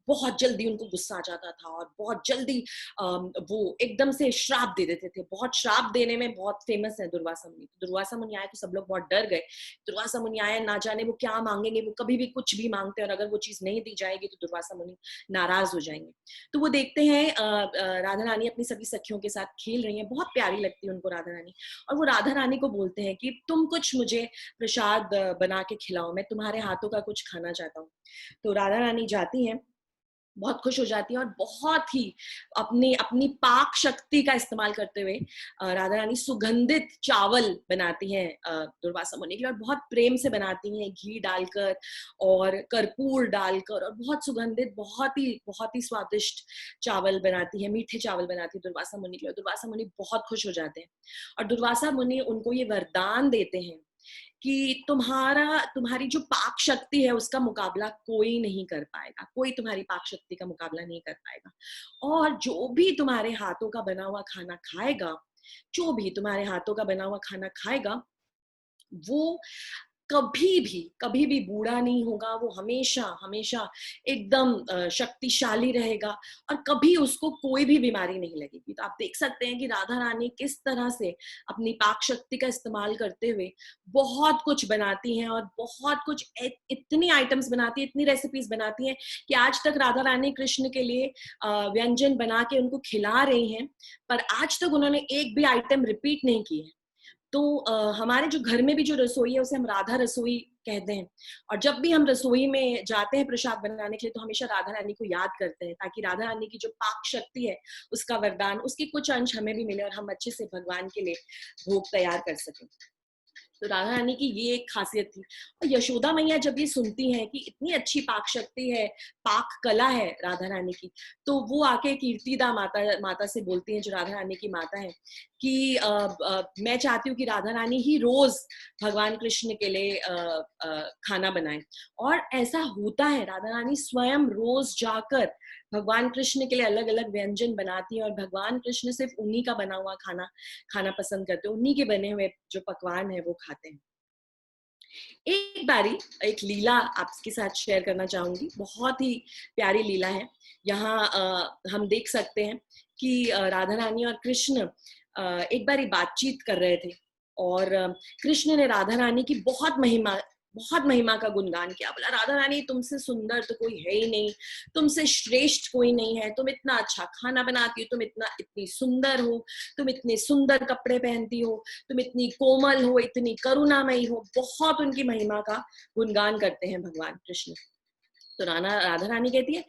बहुत जल्दी उनको गुस्सा आ जाता था और बहुत जल्दी वो एकदम से श्राप दे देते थे। बहुत श्राप देने में बहुत फेमस है दुर्वासा मुनि। दुर्वासा मुनि आए तो सब लोग बहुत डर गए। दुर्वासा मुनि आए, ना जाने वो क्या मांगेंगे, वो कभी भी कुछ भी मांगते हैं और अगर वो चीज नहीं दी जाएगी तो दुर्वासा मुनि नाराज हो जाएंगे। तो वो देखते हैं राधा रानी अपनी सभी सखियों के साथ खेल रही है, बहुत प्यारी लगती है उनको राधा रानी, और वो राधा रानी को बोलते हैं कि तुम कुछ मुझे प्रसाद बना के खिलाओ, मैं तुम्हारे हाथों का कुछ खाना चाहता हूँ। तो राधा रानी जाती हैं बहुत खुश हो जाती हैं और बहुत ही अपनी अपनी पाक शक्ति का इस्तेमाल करते हुए राधा रानी सुगंधित चावल बनाती हैं दुर्वासा मुनि के लिए, और बहुत प्रेम से बनाती हैं, घी डालकर और कर्पूर डालकर, और बहुत सुगंधित, बहुत ही स्वादिष्ट चावल बनाती है, मीठे चावल बनाती है दुर्वासा मुनि के लिए। दुर्वासा मुनि बहुत खुश हो जाते हैं और दुर्वासा मुनि उनको ये वरदान देते हैं कि तुम्हारी जो पाक शक्ति है उसका मुकाबला कोई नहीं कर पाएगा, कोई तुम्हारी पाक शक्ति का मुकाबला नहीं कर पाएगा, और जो भी तुम्हारे हाथों का बना हुआ खाना खाएगा, जो भी तुम्हारे हाथों का बना हुआ खाना खाएगा, वो कभी भी बूढ़ा नहीं होगा, वो हमेशा हमेशा एकदम शक्तिशाली रहेगा और कभी उसको कोई भी बीमारी नहीं लगेगी। तो आप देख सकते हैं कि राधा रानी किस तरह से अपनी पाक शक्ति का इस्तेमाल करते हुए बहुत कुछ बनाती हैं और बहुत कुछ इतनी आइटम्स बनाती है, इतनी रेसिपीज बनाती हैं कि आज तक राधा रानी कृष्ण के लिए व्यंजन बना के उनको खिला रही हैं, पर आज तक उन्होंने एक भी आइटम रिपीट नहीं की है। तो हमारे जो घर में भी जो रसोई है उसे हम राधा रसोई कहते हैं, और जब भी हम रसोई में जाते हैं प्रसाद बनाने के लिए तो हमेशा राधा रानी को याद करते हैं, ताकि राधा रानी की जो पाक शक्ति है उसका वरदान, उसके कुछ अंश हमें भी मिले और हम अच्छे से भगवान के लिए भोग तैयार कर सकें। तो राधा रानी की ये एक खासियत थी। और यशोदा मैया जब ये सुनती हैं कि इतनी अच्छी पाक शक्ति है, पाक कला है राधा रानी की, तो वो आके कीर्तिदा माता से बोलती हैं, जो राधा रानी की माता है, कि मैं चाहती हूँ कि राधा रानी ही रोज भगवान कृष्ण के लिए खाना बनाए। और ऐसा होता है, राधा रानी स्वयं रोज जाकर भगवान कृष्ण के लिए अलग अलग व्यंजन बनाती हैं और भगवान कृष्ण सिर्फ उन्हीं का बना हुआ खाना पसंद करते हैं, उन्हीं के बने हुए जो पकवान है वो खाते हैं। एक बारी एक लीला आपके साथ शेयर करना चाहूंगी, बहुत ही प्यारी लीला है। यहाँ हम देख सकते हैं कि राधा रानी और कृष्ण एक बारी बातचीत कर रहे थे और कृष्ण ने राधा रानी की बहुत महिमा का गुणगान किया। बोला, राधा रानी तुमसे सुंदर तो कोई है ही नहीं, तुमसे श्रेष्ठ कोई नहीं है, तुम इतना अच्छा खाना बनाती हो, तुम इतनी सुंदर हो, तुम इतने सुंदर कपड़े पहनती हो, तुम इतनी कोमल हो, इतनी करुणामयी हो। बहुत उनकी महिमा का गुणगान करते हैं भगवान कृष्ण। तो राधा रानी कहती है,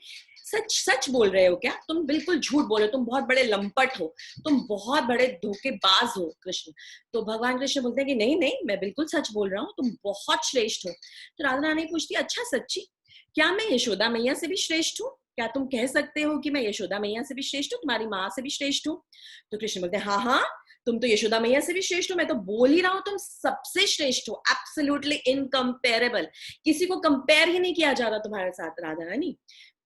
सच बोल रहे हो क्या? तुम बिल्कुल झूठ बोल रहे हो, तुम बहुत बड़े लंपट हो, तुम बहुत बड़े धोखेबाज हो कृष्ण। तो भगवान कृष्ण बोलते हैं कि नहीं, मैं बिल्कुल सच बोल रहा हूँ, तुम बहुत श्रेष्ठ हो। तो राधा रानी पूछती है, अच्छा सच्ची? क्या मैं यशोदा मैया से भी श्रेष्ठ हूँ? क्या तुम कह सकते हो कि मैं यशोदा मैया से भी श्रेष्ठ हूँ, तुम्हारी माँ से भी श्रेष्ठ हूँ? तो कृष्ण बोलते हैं, हाँ, तुम तो यशोदा मैया से भी श्रेष्ठ हो, मैं तो बोल ही रहा हूँ तुम सबसे श्रेष्ठ हो, एब्सोल्युटली इनकम्पेरेबल, किसी को कंपेयर ही नहीं किया जा रहा तुम्हारे साथ राधा रानी।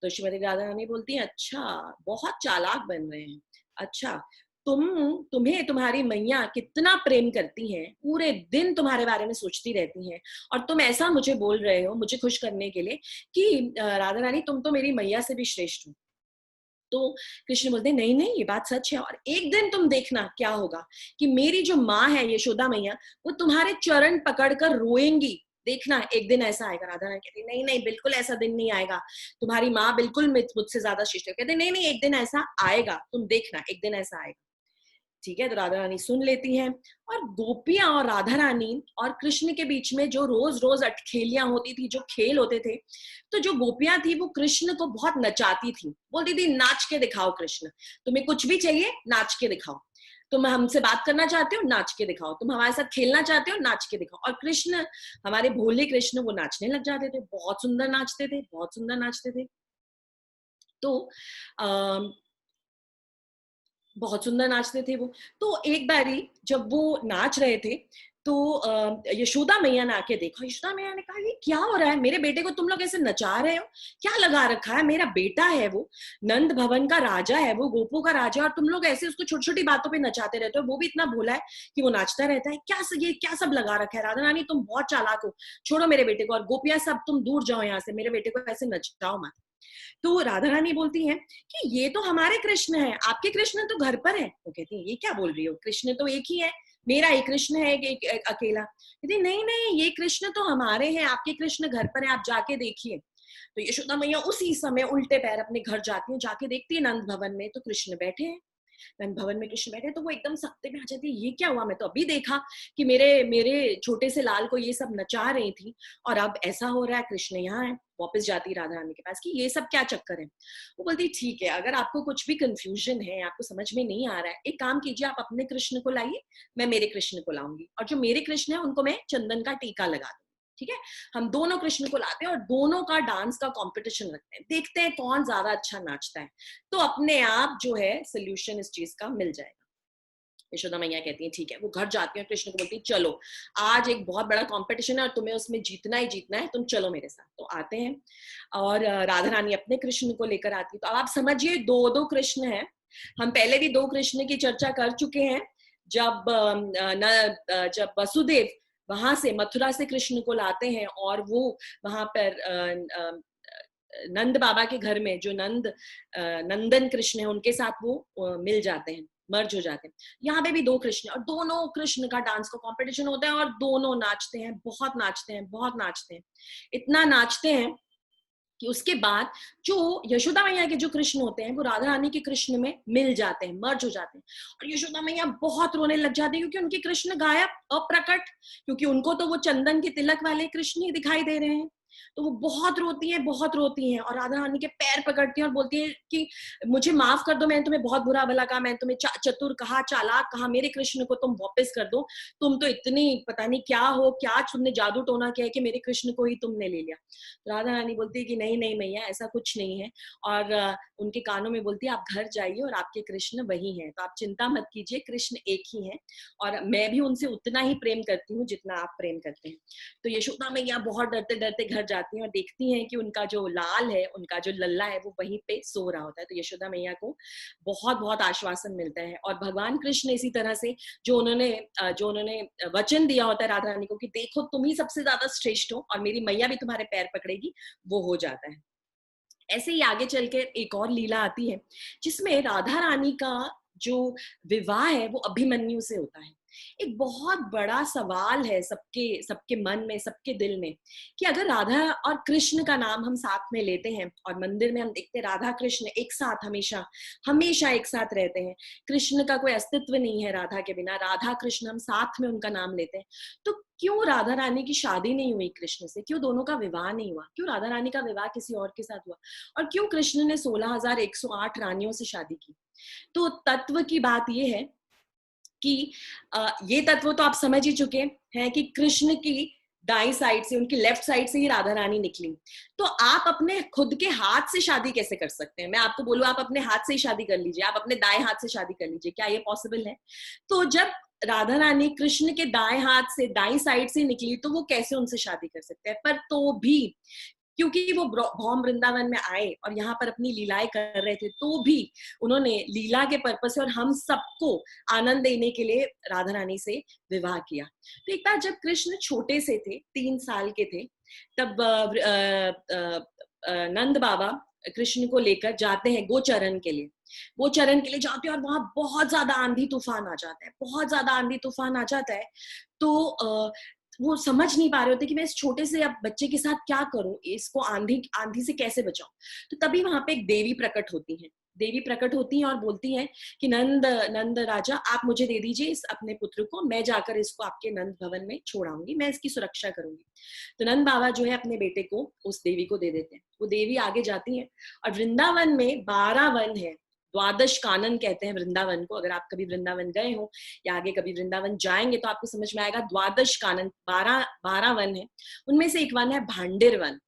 तो श्रीमती राधा रानी बोलती है, अच्छा बहुत चालाक बन रहे हैं, अच्छा तुम्हें तुम्हारी मैया कितना प्रेम करती हैं, पूरे दिन तुम्हारे बारे में सोचती रहती हैं, और तुम ऐसा मुझे बोल रहे हो मुझे खुश करने के लिए कि राधा रानी तुम तो मेरी मैया से भी श्रेष्ठ हो। तो कृष्ण बोलते हैं, नहीं ये बात सच है, और एक दिन तुम देखना क्या होगा कि मेरी जो माँ है यशोदा मैया, वो तुम्हारे चरण पकड़कर रोएंगी, देखना एक दिन ऐसा आएगा। राधा रानी कहती नहीं बिल्कुल ऐसा दिन नहीं आएगा, तुम्हारी माँ बिल्कुल मुझसे ज्यादा श्रेष्ठ है। कहते नहीं एक दिन ऐसा आएगा, तुम देखना एक दिन ऐसा आएगा। ठीक है, तो राधा रानी सुन लेती हैं, और गोपियां और राधा रानी और कृष्ण के बीच में जो रोज अटखेलियां होती थी, जो खेल होते थे, तो जो गोपियां थी वो कृष्ण को बहुत नचाती थी, बोलती थी नाच के दिखाओ कृष्ण, तुम्हें कुछ भी चाहिए नाच के दिखाओ, तुम हमसे बात करना चाहते हो नाच के दिखाओ, तुम हमारे साथ खेलना चाहते हो नाच के दिखाओ। और कृष्ण, हमारे भोले कृष्ण, वो नाचने लग जाते थे, बहुत सुंदर नाचते थे। तो बहुत सुंदर नाचते थे वो। तो एक बारी जब वो नाच रहे थे तो यशोदा मैया ने आके देखा। यशोदा मैया ने कहा, ये क्या हो रहा है, मेरे बेटे को तुम लोग ऐसे नचा रहे हो, क्या लगा रखा है? मेरा बेटा है, वो नंद भवन का राजा है, वो गोपों का राजा, और तुम लोग ऐसे उसको छोटी छोटी बातों पे नचाते रहते हो, वो भी इतना भोला है कि वो नाचता रहता है, ये क्या सब लगा रखा है? राधा रानी तुम बहुत चालाक हो, छोड़ो मेरे बेटे को, और गोपियां सब तुम दूर जाओ यहाँ से, मेरे बेटे को ऐसे नचाओ मत। तो राधा रानी बोलती हैं कि ये तो हमारे कृष्ण है, आपके कृष्ण तो घर पर है। वो कहती है, ये क्या बोल रही हो, कृष्ण तो एक ही है, मेरा एक कृष्ण है एक अकेला। कहती नहीं ये कृष्ण तो हमारे हैं, आपके कृष्ण घर पर है, आप जाके देखिए। तो यशोदा मैया उसी समय उल्टे पैर अपने घर जाती है, जाके देखती है नंद भवन में तो कृष्ण बैठे हैं। नंद भवन में कृष्ण बैठे तो वो एकदम सत्ते में आ जाती है, ये क्या हुआ, मैं तो अभी देखा कि मेरे छोटे से लाल को ये सब नचा रही थी और अब ऐसा हो रहा है, कृष्ण यहाँ है। वापस जाती राधा रानी के पास कि ये सब क्या चक्कर है। वो बोलती ठीक है, अगर आपको कुछ भी कंफ्यूजन है, आपको समझ में नहीं आ रहा है, एक काम कीजिए, आप अपने कृष्ण को लाइए, मैं मेरे कृष्ण को लाऊंगी, और जो मेरे कृष्ण है उनको मैं चंदन का टीका लगा दूंगी, ठीक है। हम दोनों कृष्ण को लाते हैं और दोनों का डांस का कंपटीशन रखते हैं, देखते हैं कौन ज्यादा अच्छा नाचता है, तो अपने आप जो है सोल्यूशन इस चीज का मिल जाएगा। यशोदा मैया कहती है ठीक है। वो घर जाती है, कृष्ण को बोलती है चलो आज एक बहुत बड़ा कंपटीशन है और तुम्हें उसमें जीतना ही जीतना है, तुम चलो मेरे साथ। तो आते हैं और राधा रानी अपने कृष्ण को लेकर आती है। तो अब आप समझिए दो कृष्ण हैं। हम पहले भी 2 कृष्ण की चर्चा कर चुके हैं, जब वसुदेव वहां से मथुरा से कृष्ण को लाते हैं और वो वहां पर नंद बाबा के घर में जो नंदन कृष्ण है उनके साथ वो मिल जाते हैं, मर्ज हो जाते हैं। यहाँ पे भी 2 कृष्ण और दोनों कृष्ण का डांस का कंपटीशन होता है और दोनों नाचते हैं, बहुत नाचते हैं, बहुत नाचते हैं, इतना नाचते हैं कि उसके बाद जो यशोदा मैया के जो कृष्ण होते हैं वो राधा रानी के कृष्ण में मिल जाते हैं, मर्ज हो जाते हैं। और यशोदा मैया बहुत रोने लग जाती है क्योंकि उनके कृष्ण गायब, अप्रकट, क्योंकि उनको तो वो चंदन के तिलक वाले कृष्ण ही दिखाई दे रहे हैं। तो वो बहुत रोती हैं और राधा रानी के पैर पकड़ती हैं और बोलती है कि मुझे माफ कर दो, मैंने तुम्हें बहुत बुरा भला कहा, मैंने तुम्हें चतुर कहा, चालाक कहा, मेरे कृष्ण को तुम वापस कर दो, तुम तो इतनी पता नहीं क्या हो, क्या तुमने जादू टोना किया है कि मेरे कृष्ण को ही तुमने ले लिया। तो राधा रानी बोलती है कि नहीं नहीं मैया, ऐसा कुछ नहीं है, और उनके कानों में बोलती है आप घर जाइए और आपके कृष्ण वही हैं, तो आप चिंता मत कीजिए, कृष्ण एक ही हैं और मैं भी उनसे उतना ही प्रेम करती हूँ जितना आप प्रेम करते हैं। तो यशोदा मैया बहुत डरते डरते घर जाती हैं और देखती हैं कि उनका जो लाल है, उनका जो लल्ला है, वो वहीं पे सो रहा होता है। तो यशोदा मैया को बहुत बहुत आश्वासन मिलता है और भगवान कृष्ण इसी तरह से जो उन्होंने वचन दिया होता है राधा रानी को कि देखो तुम ही सबसे ज्यादा श्रेष्ठ हो और मेरी मैया भी तुम्हारे पैर पकड़ेगी, वो हो जाता है। ऐसे ही आगे चलकर एक और लीला आती है जिसमें राधा रानी का जो विवाह है वो अभिमन्यु से होता है। एक बहुत बड़ा सवाल है सबके मन में, सबके दिल में, कि अगर राधा और कृष्ण का नाम हम साथ में लेते हैं और मंदिर में हम देखते हैं राधा कृष्ण एक साथ हमेशा एक साथ रहते हैं, कृष्ण का कोई अस्तित्व नहीं है राधा के बिना, राधा कृष्ण हम साथ में उनका नाम लेते हैं, तो क्यों राधा रानी की शादी नहीं हुई कृष्ण से, क्यों दोनों का विवाह नहीं हुआ, क्यों राधा रानी का विवाह किसी और के साथ हुआ, और क्यों कृष्ण ने 16,108 रानियों से शादी की? तो तत्व की बात यह है कि ये तत्व तो आप समझ ही चुके हैं कि कृष्ण की दाई साइड से, उनकी लेफ्ट साइड से ही राधा रानी निकली। तो आप अपने खुद के हाथ से शादी कैसे कर सकते हैं? मैं आपको बोलूं आप अपने हाथ से ही शादी कर लीजिए, आप अपने दाएं हाथ से शादी कर लीजिए, क्या ये पॉसिबल है? तो जब राधा रानी कृष्ण के दाएं हाथ से, दाई साइड से निकली, तो वो कैसे उनसे शादी कर सकते हैं? पर तो भी क्योंकि वो भौम वृंदावन में आए और यहाँ पर अपनी लीलाएं कर रहे थे, तो भी उन्होंने लीला के पर्पस से और हम सबको आनंद देने के लिए राधा रानी से विवाह किया। तो एक बार जब कृष्ण छोटे से थे, 3 साल के थे, तब नंद बाबा कृष्ण को लेकर जाते हैं गोचरण के लिए जाते हैं और वहां बहुत ज्यादा आंधी तूफान आ जाता है। तो वो समझ नहीं पा रहे होते कि मैं इस छोटे से अब बच्चे के साथ क्या करूं, इसको आंधी से कैसे बचाऊं। तो तभी वहां पे एक देवी प्रकट होती हैं और बोलती हैं कि नंद राजा, आप मुझे दे दीजिए इस अपने पुत्र को, मैं जाकर इसको आपके नंद भवन में छोड़ाऊंगी, मैं इसकी सुरक्षा करूंगी। तो नंद बाबा जो है अपने बेटे को उस देवी को दे देते हैं। वो देवी आगे जाती है और वृंदावन में 12 वन है, 12 कानन कहते हैं वृंदावन को। अगर आप कभी वृंदावन गए हो या आगे कभी वृंदावन जाएंगे तो आपको समझ में आएगा 12 कानन, 12 वन है। उनमें से एक वन है भांडिर वन,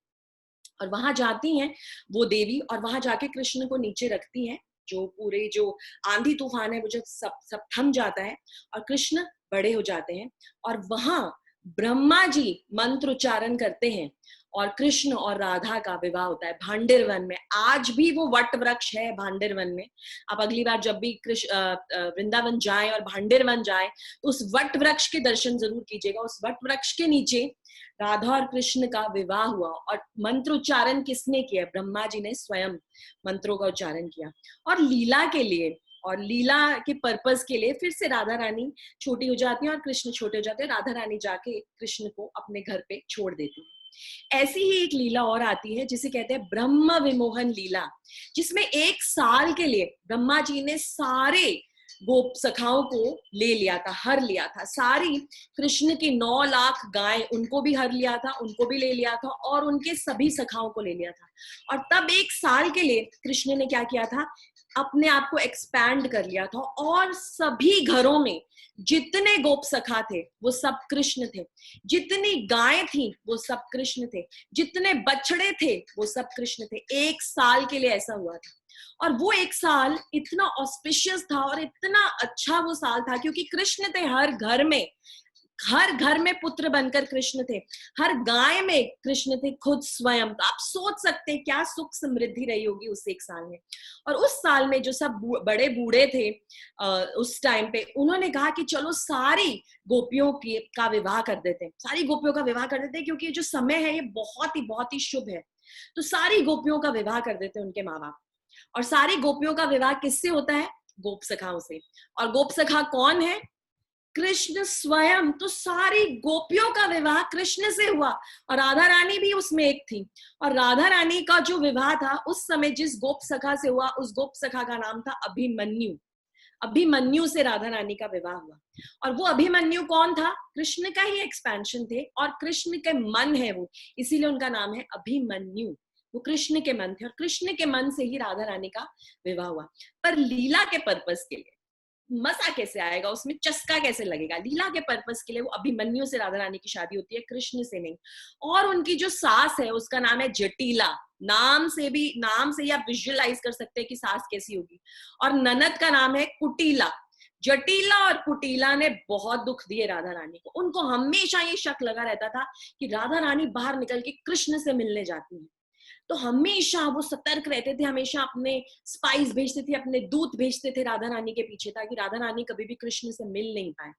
और वहां जाती हैं वो देवी और वहां जाके कृष्ण को नीचे रखती हैं। जो आंधी तूफान है वो जब सब थम जाता है और कृष्ण बड़े हो जाते हैं, और वहां ब्रह्मा जी मंत्र उच्चारण करते हैं और कृष्ण और राधा का विवाह होता है भांडिर वन में। आज भी वो वट वृक्ष है भांडिर वन में। आप अगली बार जब भी वृंदावन जाएं और भांडिर वन जाएं तो उस वट वृक्ष के दर्शन जरूर कीजिएगा। उस वट वृक्ष के नीचे राधा और कृष्ण का विवाह हुआ, और मंत्र उच्चारण किसने किया? ब्रह्मा जी ने स्वयं मंत्रों का उच्चारण किया। और लीला के लिए और लीला के पर्पस के लिए फिर से राधा रानी छोटी हो जाती है और कृष्ण छोटे हो जाते हैं। राधा रानी जाके कृष्ण को अपने घर पे छोड़ देती है। ऐसी ही एक लीला और आती है जिसे कहते हैं ब्रह्म विमोहन लीला, जिसमें 1 साल के लिए ब्रह्मा जी ने सारे गोप सखाओं को ले लिया था, हर लिया था। सारी कृष्ण की 9 लाख गाय, उनको भी हर लिया था, उनको भी ले लिया था, और उनके सभी सखाओं को ले लिया था। और तब 1 साल के लिए कृष्ण ने क्या किया था, अपने आप को एक्सपैंड कर लिया था, और सभी घरों में जितने गोप सखा थे वो सब कृष्ण थे, जितनी गायें थी वो सब कृष्ण थे, जितने बछड़े थे वो सब कृष्ण थे। 1 साल के लिए ऐसा हुआ था। और वो 1 साल इतना ऑस्पिशियस था और इतना अच्छा वो साल था, क्योंकि कृष्ण थे हर घर में पुत्र बनकर कृष्ण थे, हर गाय में कृष्ण थे खुद स्वयं। तो आप सोच सकते हैं क्या सुख समृद्धि रही होगी उस 1 साल में। और उस साल में जो सब बड़े बूढ़े थे उस टाइम पे, उन्होंने कहा कि चलो सारी गोपियों का विवाह कर देते हैं, सारी गोपियों का विवाह कर देते हैं, क्योंकि जो समय है ये बहुत ही शुभ है। तो सारी गोपियों का विवाह कर देते हैं उनके माँ बाप। और सारी गोपियों का विवाह किससे होता है? गोप सखाओं से। और गोप सखा कौन है? कृष्ण स्वयं। तो सारी गोपियों का विवाह कृष्ण से हुआ, और राधा रानी भी उसमें एक थी। और राधा रानी का जो विवाह था उस समय जिस गोप सखा से हुआ, उस गोप सखा का नाम था अभिमन्यु। अभिमन्यु से राधा रानी का विवाह हुआ। और वो अभिमन्यु कौन था? कृष्ण का ही एक्सपेंशन थे, और कृष्ण के मन है वो, इसीलिए उनका नाम है अभिमन्यु। वो कृष्ण के मन थे, और कृष्ण के मन से ही राधा रानी का विवाह हुआ। पर लीला के पर्पस के लिए मजा कैसे आएगा, उसमें चस्का कैसे लगेगा? लीला के पर्पस के लिए वो अभिमन्यु से राधा रानी की शादी होती है, कृष्ण से नहीं। और उनकी जो सास है उसका नाम है जटिला। नाम से ही आप विजुअलाइज कर सकते हैं कि सास कैसी होगी। और ननद का नाम है कुटिला। जटिला और कुटिला ने बहुत दुख दिए राधा रानी को। उनको हमेशा ये शक लगा रहता था कि राधा रानी बाहर निकल के कृष्ण से मिलने जाती है। तो हमेशा वो सतर्क रहते थे, हमेशा अपने स्पाइस भेजते थे, अपने दूत भेजते थे राधा रानी के पीछे, ताकि राधा रानी कभी भी कृष्ण से मिल नहीं पाए।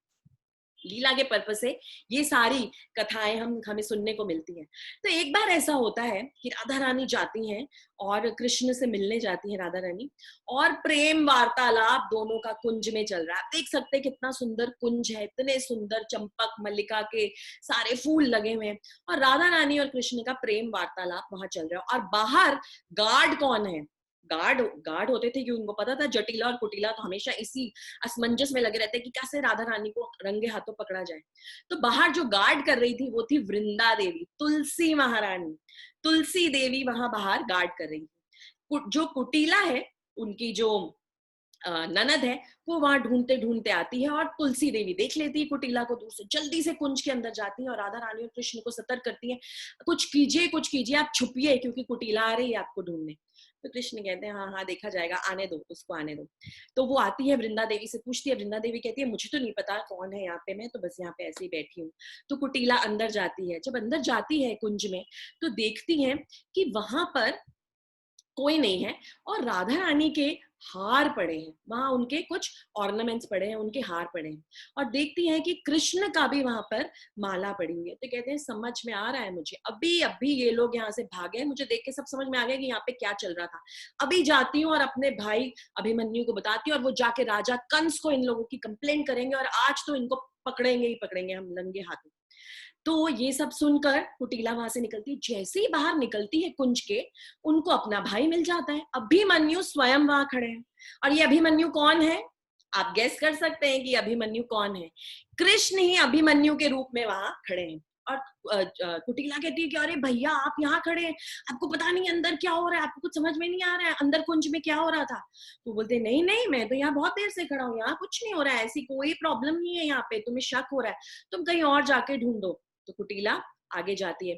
लीला के पर्पस से ये सारी कथाएं हमें सुनने को मिलती हैं। तो एक बार ऐसा होता है कि राधा रानी जाती हैं और कृष्ण से मिलने जाती है राधा रानी, और प्रेम वार्तालाप दोनों का कुंज में चल रहा है। आप देख सकते हैं कितना सुंदर कुंज है, इतने सुंदर चंपक मल्लिका के सारे फूल लगे हुए हैं, और राधा रानी और कृष्ण का प्रेम वार्तालाप वहां चल रहा है। और बाहर गार्ड कौन है? गार्ड होते थे, क्योंकि उनको पता था जटिला और कुटिला तो हमेशा इसी असमंजस में लगे रहते कि कैसे राधा रानी को रंगे हाथों पकड़ा जाए। तो बाहर जो गार्ड कर रही थी वो थी वृंदा देवी, तुलसी महारानी। तुलसी देवी वहां बाहर गार्ड कर रही थी। जो कुटिला है, उनकी जो ननद है, वो वहां ढूंढते ढूंढते आती है, और तुलसी देवी देख लेती है कुटिला को दूर से, जल्दी से कुंज के अंदर जाती है, और राधा रानी और कृष्ण को सतर्क करती है, कुछ कीजिए, आप छुपिए, क्योंकि कुटिला आ रही है आपको ढूंढने। तो कृष्ण कहते हैं हाँ देखा जाएगा, आने दो, उसको आने दो। तो वो आती है, वृंदा देवी से पूछती है। वृंदा देवी कहती है मुझे तो नहीं पता कौन है यहाँ पे, मैं तो बस यहाँ पे ऐसे ही बैठी हूँ। तो कुटिला अंदर जाती है। जब अंदर जाती है कुंज में, तो देखती है कि वहां पर कोई नहीं है, और राधा रानी के हार पड़े हैं वहां, उनके कुछ ऑर्नामेंट्स पड़े हैं, उनके हार पड़े हैं। और देखती है कि कृष्ण का भी वहां पर माला पड़ी हुई है। तो कहते हैं समझ में आ रहा है मुझे, अभी ये लोग यहाँ से भागे, मुझे देख के सब समझ में आ गया कि यहाँ पे क्या चल रहा था। अभी जाती हूँ और अपने भाई अभिमन्यु को बताती हूँ, और वो जाके राजा कंस को इन लोगों की कंप्लेंट करेंगे, और आज तो इनको पकड़ेंगे ही पकड़ेंगे हम नंगे हाथों। तो ये सब सुनकर कुटिला वहां से निकलती, जैसे ही बाहर निकलती है कुंज के, उनको अपना भाई मिल जाता है, अभिमन्यु स्वयं वहां खड़े हैं। और ये अभिमन्यु कौन है? आप गेस कर सकते हैं कि अभिमन्यु कौन है? कृष्ण ही अभिमन्यु के रूप में वहां खड़े हैं। और कुटिला कहती है कि अरे भैया आप यहाँ खड़े हैं, आपको पता नहीं अंदर क्या हो रहा है, आपको कुछ समझ में नहीं आ रहा है अंदर कुंज में क्या हो रहा था? तो बोलते नहीं मैं तो यहाँ बहुत देर से खड़ा हूँ, यहाँ कुछ नहीं हो रहा है, ऐसी कोई प्रॉब्लम नहीं है, यहाँ पे तुम्हें शक हो रहा है, तुम कहीं और जाके ढूंढो। तो कुटिला आगे जाती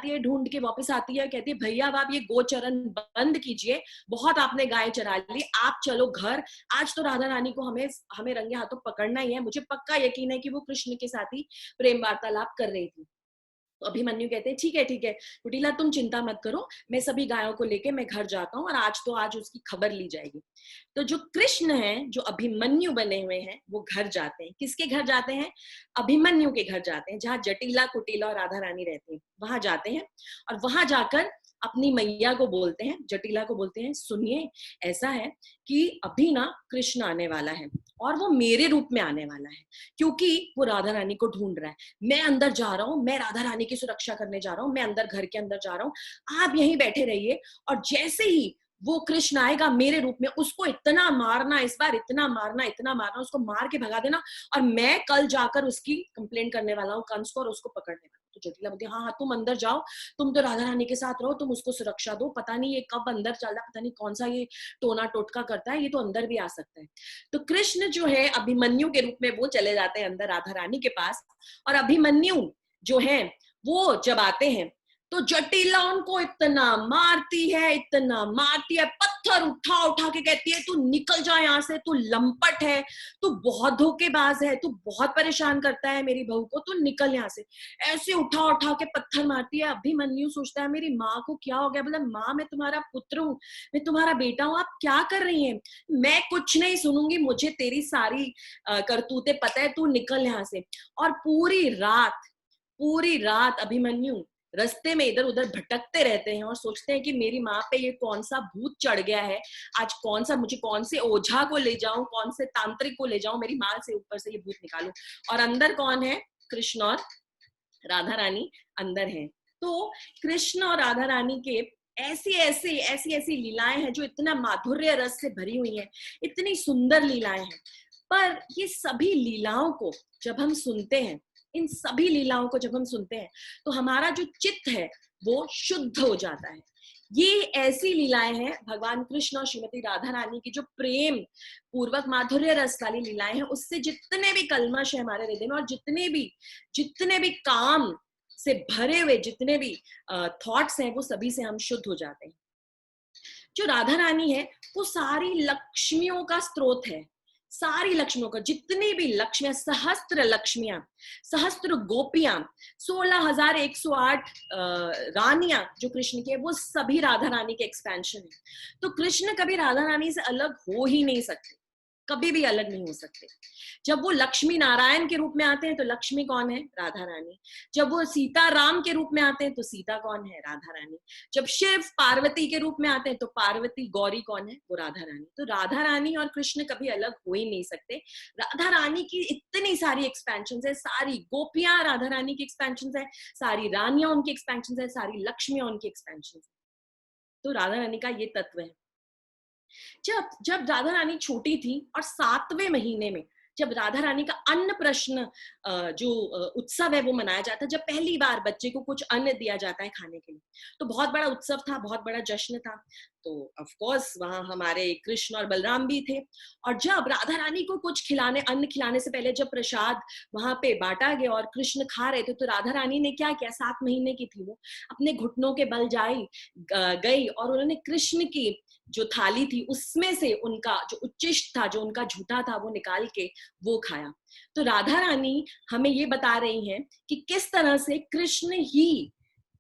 है, ढूंढ के वापस आती है, कहती है भैया अब आप ये गोचरण बंद कीजिए, बहुत आपने गाय चरा ली, आप चलो घर, आज तो राधा रानी को हमें रंगे हाथों पकड़ना ही है। मुझे पक्का यकीन है कि वो कृष्ण के साथ ही प्रेम वार्तालाप कर रही थी। तो अभिमन्यु कहते हैं ठीक है कुटिला तुम चिंता मत करो, मैं सभी गायों को लेके मैं घर जाता हूँ, और आज उसकी खबर ली जाएगी। तो जो कृष्ण है, जो अभिमन्यु बने हुए हैं, वो घर जाते हैं। किसके घर जाते हैं? अभिमन्यु के घर जाते हैं, जहाँ जटिला कुटिला और राधा रानी रहती है, वहां जाते हैं। और वहां जाकर अपनी मैया को बोलते हैं, जटिला को बोलते हैं, सुनिए ऐसा है कि अभी ना कृष्ण आने वाला है और वो मेरे रूप में आने वाला है, क्योंकि वो राधा रानी को ढूंढ रहा है। मैं अंदर जा रहा हूँ, मैं राधा रानी की सुरक्षा करने जा रहा हूँ, मैं अंदर घर के अंदर जा रहा हूँ, आप यहीं बैठे रहिए और जैसे ही वो कृष्ण आएगा मेरे रूप में, उसको इतना मारना, इस बार इतना मारना, उसको मार के भगा देना और मैं कल जाकर उसकी कंप्लेंट करने वाला हूँ कंस को और उसको पकड़ने वाला हूँ। तो जटिला बोलती है हाँ हाँ तुम अंदर जाओ, तुम तो राधा रानी के साथ रहो, तुम उसको सुरक्षा दो, पता नहीं ये कब अंदर चल रहा, पता नहीं कौन सा ये टोना टोटका करता है, ये तो अंदर भी आ सकता है। तो कृष्ण जो है अभिमन्यु के रूप में वो चले जाते हैं अंदर राधा रानी के पास, और अभिमन्यु जो है वो जब आते हैं तो जटिला उनको इतना मारती है, पत्थर उठा उठा के कहती है तू निकल जा यहाँ से, तू लंपट है, तू बहुत धोखेबाज है, तू बहुत परेशान करता है मेरी बहू को, तू निकल यहाँ से। ऐसे उठा उठा के पत्थर मारती है। अभिमन्यु सोचता है मेरी माँ को क्या हो गया, बोला माँ मैं तुम्हारा पुत्र हूँ, मैं तुम्हारा बेटा हूँ, आप क्या कर रही हैं, मैं कुछ नहीं सुनूंगी, मुझे तेरी सारी करतूतें पता है, तू निकल यहाँ से। और पूरी रात अभिमन्यु रास्ते में इधर उधर भटकते रहते हैं और सोचते हैं कि मेरी माँ पे ये कौन सा भूत चढ़ गया है, आज मुझे कौन से ओझा को ले जाऊं, कौन से तांत्रिक को ले जाऊं, मेरी माँ से ऊपर से ये भूत निकालूं। और अंदर कौन है, कृष्ण और राधा रानी अंदर हैं। तो कृष्ण और राधा रानी के ऐसी लीलाएं हैं जो इतना माधुर्य रस से भरी हुई हैं, इतनी सुंदर लीलाएं हैं। पर ये सभी लीलाओं को जब हम सुनते हैं, इन सभी लीलाओं को जब हम सुनते हैं तो हमारा जो चित्त है वो शुद्ध हो जाता है। ये ऐसी लीलाएं हैं भगवान कृष्ण और श्रीमती राधा रानी की जो प्रेम पूर्वक माधुर्य रस वाली लीलाएं हैं, उससे जितने भी कल्मश है हमारे हृदय में और जितने भी काम से भरे हुए जितने भी थॉट्स हैं वो सभी से हम शुद्ध हो जाते हैं। जो राधा रानी है वो सारी लक्ष्मियों का स्रोत है, सारी लक्ष्मियों का, जितनी भी लक्ष्मियां, सहस्त्र गोपियां, 16,108 रानियां जो कृष्ण की है, वो सभी राधा रानी के एक्सपेंशन है। तो कृष्ण कभी राधा रानी से अलग हो ही नहीं सकते, कभी भी अलग नहीं हो सकते। जब वो लक्ष्मी नारायण के रूप में आते हैं तो लक्ष्मी कौन है, राधा रानी। जब वो सीता राम के रूप में आते हैं तो सीता कौन है, राधा रानी। जब शिव पार्वती के रूप में आते हैं तो पार्वती गौरी कौन है, वो राधा रानी। तो राधा रानी और कृष्ण कभी अलग हो ही नहीं सकते। राधा रानी की इतनी सारी एक्सपेंशन है, सारी गोपियां राधा रानी की एक्सपेंशन है, सारी रानियां उनकी एक्सपेंशन है, सारी लक्ष्मियां उनकी एक्सपेंशन है। तो राधा रानी का ये तत्व है। जब राधा रानी छोटी थी और 7वें महीने में जब राधा रानी का अन्न प्रश्न जो उत्सव है वो मनाया जाता है, जब पहली बार बच्चे को कुछ अन्न दिया जाता है खाने के लिए, तो बहुत बड़ा उत्सव था, बहुत बड़ा जश्न था। तो ऑफ कोर्स वहां हमारे कृष्ण और बलराम भी थे। और जब राधा रानी को कुछ अन्न खिलाने से पहले जब प्रसाद वहां पे बांटा गया और कृष्ण खा रहे थे, तो राधा रानी ने क्या किया, 7 महीने की थी वो, अपने घुटनों के बल गई और उन्होंने कृष्ण की जो थाली थी उसमें से उनका जो उच्चिष्ट था, जो उनका झूठा था, वो निकाल के वो खाया। तो राधा रानी हमें ये बता रही हैं कि किस तरह से कृष्ण ही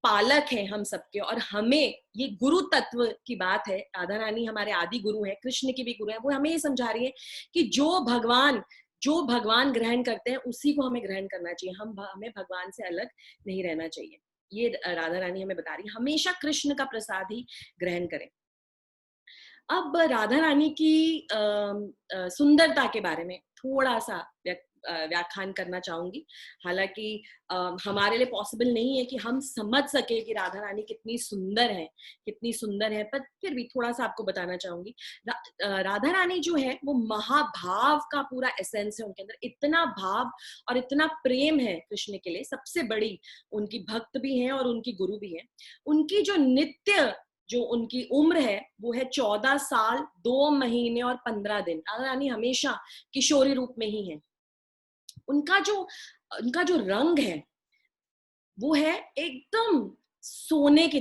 पालक है हम सबके, और हमें ये गुरु तत्व की बात है। राधा रानी हमारे आदि गुरु है, कृष्ण की भी गुरु है। वो हमें ये समझा रही है कि जो भगवान ग्रहण करते हैं उसी को हमें ग्रहण करना चाहिए, हमें भगवान से अलग नहीं रहना चाहिए। ये राधा रानी हमें बता रही है, हमेशा कृष्ण का प्रसाद ही ग्रहण करें। अब राधा रानी की सुंदरता के बारे में थोड़ा सा व्याख्यान करना चाहूंगी। हालांकि हमारे लिए पॉसिबल नहीं है कि हम समझ सके कि राधा रानी कितनी सुंदर है, पर फिर भी थोड़ा सा आपको बताना चाहूंगी। राधा रानी जो है वो महाभाव का पूरा एसेंस है उनके अंदर। इतना भाव और इतना प्रेम है कृष्ण के लिए। सबसे बड़ी उनकी भक्त भी है और उनकी गुरु भी है। उनकी जो उनकी उम्र है वो है 14 साल 2 महीने और 15 दिन। राधा रानी हमेशा किशोरी रूप में ही है। उनका जो रंग है वो है एकदम सोने की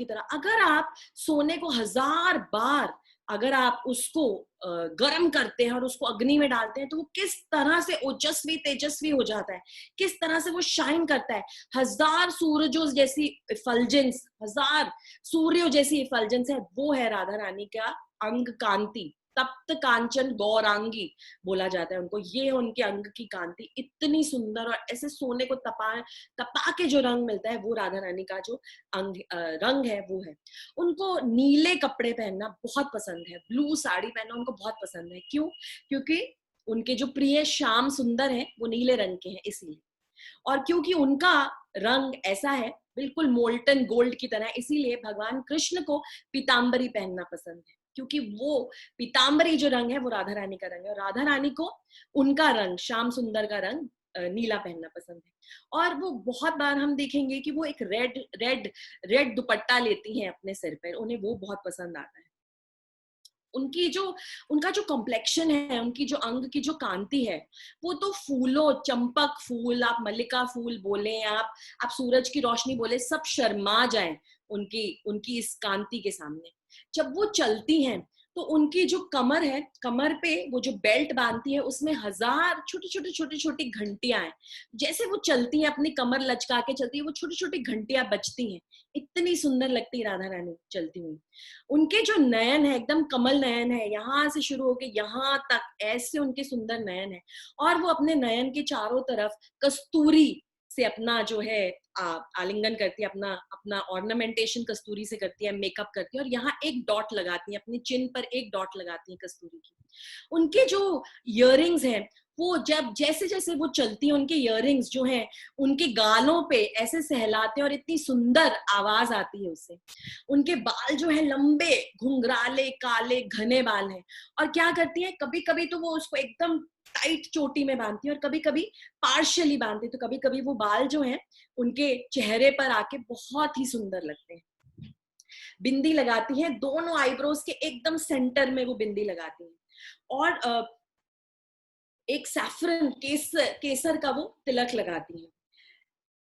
तरह। अगर आप सोने को 1000 बार अगर आप उसको गर्म करते हैं और उसको अग्नि में डालते हैं तो वो किस तरह से ओजस्वी तेजस्वी हो जाता है, किस तरह से वो शाइन करता है। 1000 सूर्यों जैसी इफल्जेंस, 1000 सूर्यों जैसी इफल्जेंस है, वो है राधा रानी का अंग कांति। तप्त कांचन गौरांगी बोला जाता है उनको। ये है उनके अंग की कांति, इतनी सुंदर, और ऐसे सोने को तपा के जो रंग मिलता है वो राधा रानी का जो रंग है वो है। उनको नीले कपड़े पहनना बहुत पसंद है, ब्लू साड़ी पहनना उनको बहुत पसंद है। क्यों? क्योंकि उनके जो प्रिय श्याम सुंदर है वो नीले रंग के हैं इसलिए, और क्योंकि उनका रंग ऐसा है बिल्कुल मोल्टन गोल्ड की तरह, इसीलिए भगवान कृष्ण को पीतांबरी पहनना पसंद है, क्योंकि वो पीतांबरी जो रंग है वो राधा रानी का रंग है, और राधा रानी को उनका रंग श्याम सुंदर का रंग नीला पहनना पसंद है। और वो बहुत बार हम देखेंगे कि वो एक रेड दुपट्टा लेती हैं अपने सिर पर, उन्हें वो बहुत पसंद आता है। उनका जो कॉम्प्लेक्शन है, उनकी जो अंग की जो कांति है, वो तो फूलों, चंपक फूल, आप मल्लिका फूल बोले, आप सूरज की रोशनी बोले, सब शर्मा जाएं उनकी इस कांति के सामने। जब वो चलती हैं तो उनकी जो कमर है, कमर पे वो जो बेल्ट बांधती है उसमें 1000 छोटी घंटियां हैं। जैसे वो चलती है, अपनी कमर लचका के चलती है, वो छोटी छोटी घंटियां बजती हैं, इतनी सुंदर लगती है राधा रानी चलती हुई। उनके जो नयन है एकदम कमल नयन है, यहाँ से शुरू होके यहाँ तक ऐसे उनके सुंदर नयन है, और वो अपने नयन के चारों तरफ कस्तूरी से अपना जो है आलिंगन करती है, अपना ऑर्नामेंटेशन कस्तूरी से करती है, मेकअप करती है, और यहाँ एक डॉट लगाती है, अपनी चिन पर एक डॉट लगाती है कस्तूरी की। उनके जो इयररिंग्स हैं वो जैसे जैसे वो चलती है, उनके इयररिंग्स जो हैं उनके गालों पे ऐसे सहलाते हैं और इतनी सुंदर आवाज आती है उससे। उनके बाल जो है लंबे घुंघराले काले घने बाल हैं, और क्या करती है, कभी कभी तो वो उसको एकदम टाइट चोटी में बांधती है और कभी कभी पार्शियली बांधती है, तो कभी कभी वो बाल जो हैं उनके चेहरे पर आके बहुत ही सुंदर लगते हैं। बिंदी लगाती है, दोनों आईब्रोज के एकदम सेंटर में वो बिंदी लगाती है, और एक सैफरन केसर का वो तिलक लगाती है।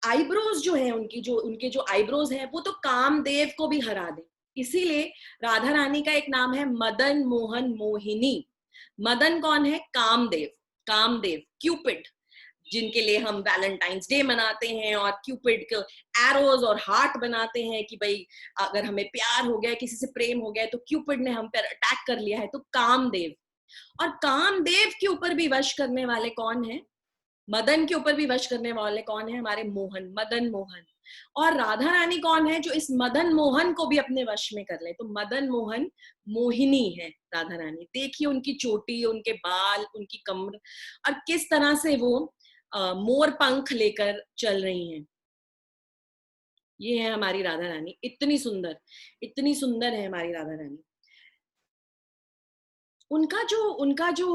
आईब्रोज जो है उनके जो आईब्रोज हैं वो तो कामदेव को भी हरा दे, इसीलिए राधा रानी का एक नाम है मदन मोहन मोहिनी। मदन कौन है? कामदेव क्यूपिड, जिनके लिए हम वैलेंटाइंस डे मनाते हैं और क्यूपिड के एरोज और हार्ट बनाते हैं कि भाई अगर हमें प्यार हो गया, किसी से प्रेम हो गया, तो क्यूपिड ने हम पर अटैक कर लिया है, तो कामदेव। और कामदेव के ऊपर भी वश करने वाले कौन है? मदन के ऊपर भी वश करने वाले कौन है? हमारे मोहन, मदन मोहन। और राधा रानी कौन है जो इस मदन मोहन को भी अपने वश में कर ले? तो मदन मोहन मोहिनी है राधा रानी। देखिए उनकी चोटी, उनके बाल, उनकी कमर, और किस तरह से वो मोर पंख लेकर चल रही हैं। ये है हमारी राधा रानी, इतनी सुंदर है हमारी राधा रानी। उनका जो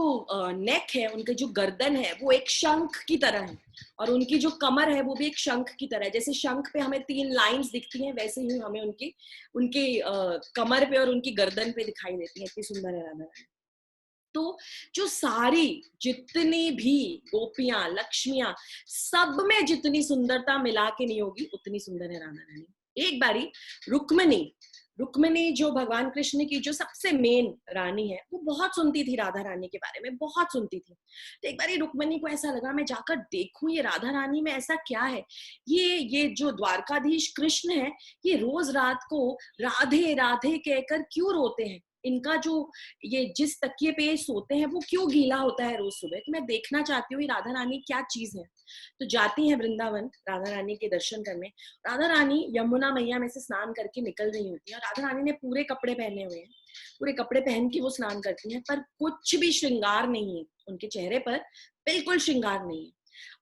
नेक है, उनका जो गर्दन है वो एक शंख की तरह है, और उनकी जो कमर है वो भी एक शंख की तरह है। जैसे शंख पे हमें 3 लाइंस दिखती हैं, वैसे ही हमें उनके कमर पे और उनकी गर्दन पे दिखाई देती है। इतनी सुंदर है राधा रानी। तो जो सारी जितनी भी गोपियां, लक्ष्मियां, सब में जितनी सुंदरता मिला के नहीं होगी उतनी सुंदर है राधा रानी। एक बारी रुक्मिणी जो भगवान कृष्ण की जो सबसे मेन रानी है, वो बहुत सुनती थी राधा रानी के बारे में, बहुत सुनती थी। तो एक बारी रुक्मिणी को ऐसा लगा मैं जाकर देखूं ये राधा रानी में ऐसा क्या है, ये जो द्वारकाधीश कृष्ण है ये रोज रात को राधे राधे कहकर क्यों रोते हैं, इनका जो ये जिस तकिए पे सोते हैं वो क्यों गीला होता है रोज सुबह। तो मैं देखना चाहती हूँ ये राधा रानी क्या चीज है। तो जाती है वृंदावन राधा रानी के दर्शन करने। राधा रानी यमुना मैया में से स्नान करके निकल रही होती है, और राधा रानी ने पूरे कपड़े पहने हुए हैं, पूरे कपड़े पहन के वो स्नान करती हैं, पर कुछ भी श्रृंगार नहीं है उनके चेहरे पर, बिल्कुल श्रृंगार नहीं है।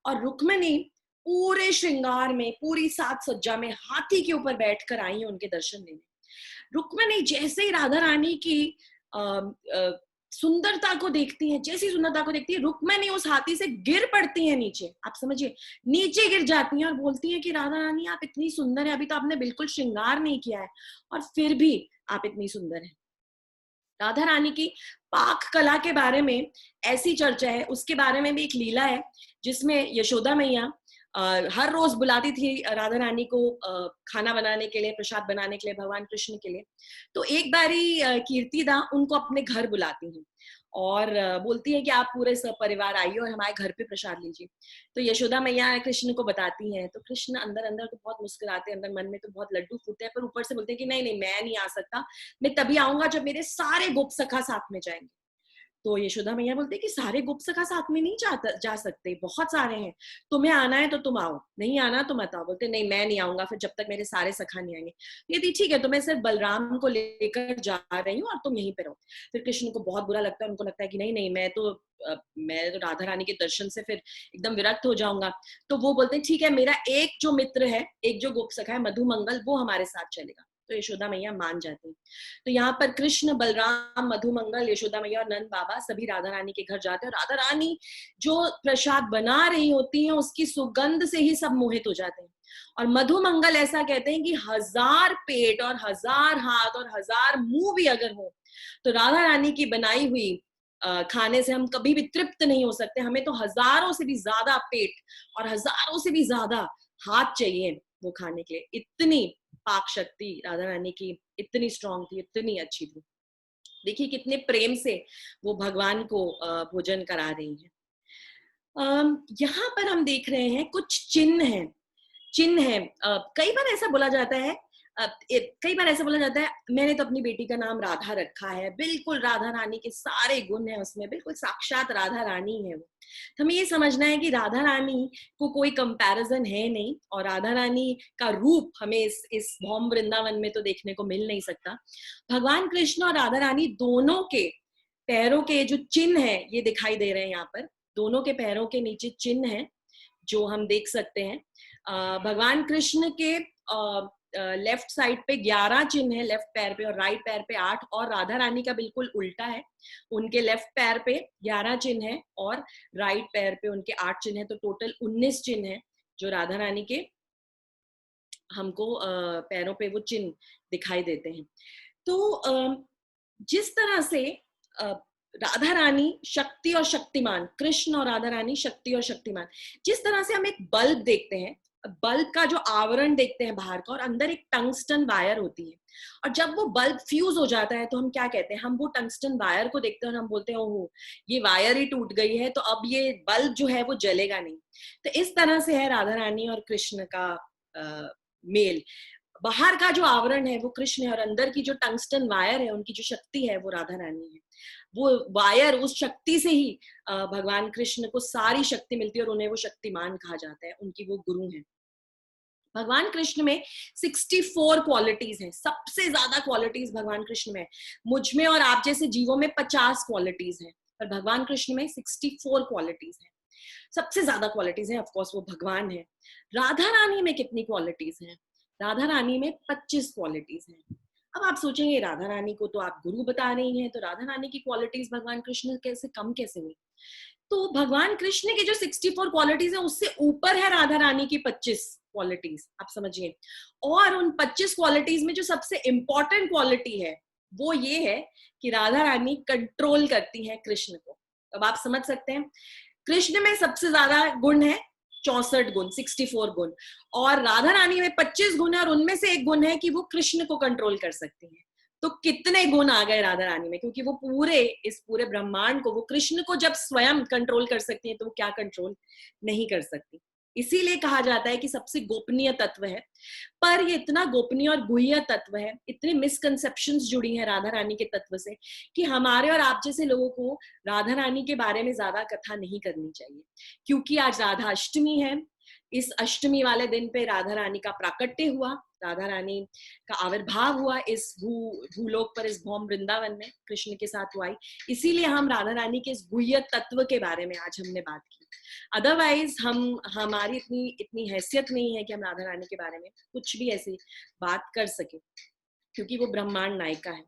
और रुक्मिणी पूरे श्रृंगार में, पूरी साज सज्जा में हाथी के ऊपर बैठकर आई है उनके दर्शन लेने। रुक्मिणी जैसे ही राधा रानी की सुंदरता को देखती है, जैसी सुंदरता को देखती है, रुक्मिणी उस हाथी से गिर पड़ती है नीचे। आप समझिए, नीचे गिर जाती हैं और बोलती हैं कि राधा रानी आप इतनी सुंदर है, अभी तो आपने बिल्कुल श्रृंगार नहीं किया है और फिर भी आप इतनी सुंदर है। राधा रानी की पाक कला के बारे में ऐसी चर्चा है, उसके बारे में भी एक लीला है जिसमें यशोदा मैया हर रोज बुलाती थी राधा रानी को खाना बनाने के लिए, प्रसाद बनाने के लिए भगवान कृष्ण के लिए। तो एक बारी कीर्तिदा उनको अपने घर बुलाती हैं और बोलती है कि आप पूरे सपरिवार आइए और हमारे घर पे प्रसाद लीजिए। तो यशोदा मैया कृष्ण को बताती हैं, तो कृष्ण अंदर अंदर तो बहुत मुस्कुराते हैं, अंदर मन में तो बहुत लड्डू फूटते हैं, पर ऊपर से बोलते हैं कि नहीं नहीं मैं नहीं आ सकता, मैं तभी आऊंगा जब मेरे सारे गोप सखा साथ में जाएंगे। तो यशोदा मैया बोलते कि सारे गोप सखा साथ में नहीं जा सकते, बहुत सारे हैं, तुम्हें आना है तो तुम आओ, नहीं आना तो मत आओ। बोलते नहीं मैं नहीं आऊंगा फिर जब तक मेरे सारे सखा नहीं आएंगे। यदि ठीक है तो मैं सिर्फ बलराम को लेकर जा रही हूँ और तुम यहीं पे रहो। फिर कृष्ण को बहुत बुरा लगता है, उनको लगता है कि नहीं नहीं मैं तो राधा रानी के दर्शन से फिर एकदम विरक्त हो जाऊंगा। तो वो बोलते हैं ठीक है, मेरा एक जो मित्र है, एक जो गोप सखा है मधुमंगल, वो हमारे साथ चलेगा। तो यशोदा मैया मान जाती हैं। तो यहाँ पर कृष्ण, बलराम, मधुमंगल, यशोदा मैया और नंद बाबा सभी राधा रानी के घर जाते हैं। और राधा रानी जो प्रसाद बना रही होती है उसकी सुगंध से ही सब मोहित हो जाते हैं। और मधुमंगल ऐसा कहते हैं कि 1000 पेट और 1000 हाथ और 1000 मुंह भी अगर हो तो राधा रानी की बनाई हुई खाने से हम कभी भी तृप्त नहीं हो सकते। हमें तो हजारों से भी ज्यादा पेट और हजारों से भी ज्यादा हाथ चाहिए वो खाने के लिए। इतनी पाक शक्ति राधा रानी की इतनी स्ट्रांग थी, इतनी अच्छी थी। देखिए कितने प्रेम से वो भगवान को भोजन करा रही हैं। यहाँ पर हम देख रहे हैं कुछ चिन्ह हैं। कई बार ऐसा बोला जाता है मैंने तो अपनी बेटी का नाम राधा रखा है, बिल्कुल राधा रानी के सारे गुण हैं उसमें, बिल्कुल साक्षात राधा रानी है वो। तो हमें ये समझना है कि राधा रानी को कोई कंपैरिजन है नहीं, और राधा रानी का रूप हमें इस भौम वृंदावन में तो देखने को मिल नहीं सकता। भगवान कृष्ण और राधा रानी दोनों के पैरों के जो चिन्ह है ये दिखाई दे रहे हैं यहाँ पर। दोनों के पैरों के नीचे चिन्ह है जो हम देख सकते हैं। भगवान कृष्ण के लेफ्ट साइड पे 11 चिन्ह है लेफ्ट पैर पे, और राइट पैर पे 8, और राधा रानी का बिल्कुल उल्टा है। उनके लेफ्ट पैर पे 11 चिन्ह है और राइट पैर पे उनके 8 चिन्ह है। तो टोटल 19 चिन्ह है जो राधा रानी के हमको पैरों पे वो चिन्ह दिखाई देते हैं। तो जिस तरह से राधा रानी शक्ति और शक्तिमान, कृष्ण और राधा रानी शक्ति और शक्तिमान, जिस तरह से हम एक बल्ब देखते हैं, बल्ब का जो आवरण देखते हैं बाहर का, और अंदर एक टंगस्टन वायर होती है, और जब वो बल्ब फ्यूज हो जाता है तो हम क्या कहते हैं, हम वो टंगस्टन वायर को देखते हैं और हम बोलते हैं ओहो ये वायर ही टूट गई है, तो अब ये बल्ब जो है वो जलेगा नहीं। तो इस तरह से है राधा रानी और कृष्ण का मेल। बाहर का जो आवरण है वो कृष्ण है, और अंदर की जो टंगस्टन वायर है, उनकी जो शक्ति है वो राधा रानी है। वो वायर, उस शक्ति से ही भगवान कृष्ण को सारी शक्ति मिलती है और उन्हें वो शक्तिमान कहा जाता है, उनकी वो गुरु हैं। भगवान कृष्ण में 64 क्वालिटीज हैं, सबसे ज्यादा क्वालिटीज भगवान कृष्ण में। मुझ में और आप जैसे जीवों में 50 क्वालिटीज हैं, पर भगवान कृष्ण में 64 क्वालिटीज हैं, सबसे ज्यादा क्वालिटीज हैं। ऑफकोर्स वो भगवान है। राधा रानी में कितनी क्वालिटीज हैं? राधा रानी में 25 क्वालिटीज हैं। अब आप सोचेंगे राधा रानी को तो आप गुरु बता रही हैं, तो राधा रानी की क्वालिटीज भगवान कृष्ण कैसे कम कैसे हुई? तो भगवान कृष्ण की जो 64 क्वालिटीज है उससे ऊपर है राधा रानी की 25 क्वालिटीज, आप समझिए। और उन 25 क्वालिटीज में जो सबसे इंपॉर्टेंट क्वालिटी है वो ये है कि राधा रानी कंट्रोल करती हैं कृष्ण को। अब आप समझ सकते हैं, कृष्ण में सबसे ज्यादा गुण है 64 गुण, 64 गुण, और राधा रानी में 25 गुण है, और उनमें से एक गुण है कि वो कृष्ण को कंट्रोल कर सकती हैं। तो कितने गुण आ गए राधा रानी में, क्योंकि वो इस पूरे ब्रह्मांड को, वो कृष्ण को जब स्वयं कंट्रोल कर सकती है तो वो क्या कंट्रोल नहीं कर सकती। इसीलिए कहा जाता है कि सबसे गोपनीय तत्व है। पर ये इतना गोपनीय और गुह्य तत्व है, इतने मिसकंसेप्शंस जुड़ी हैं राधा रानी के तत्व से, कि हमारे और आप जैसे लोगों को राधा रानी के बारे में ज्यादा कथा नहीं करनी चाहिए। क्योंकि आज राधा अष्टमी है, इस अष्टमी वाले दिन पे राधा रानी का प्राकट्य हुआ, राधा रानी का आविर्भाव हुआ इस भूलोक पर, इस भौम वृंदावन में कृष्ण के साथ हुआ। इसीलिए हम राधा रानी के इस गुह्य तत्व के बारे में आज हमने बात की। अदरवाइज हमारी इतनी हैसियत नहीं है कि हम राधा रानी के बारे में कुछ भी ऐसी बात कर सके, क्योंकि वो ब्रह्मांड नायिका है।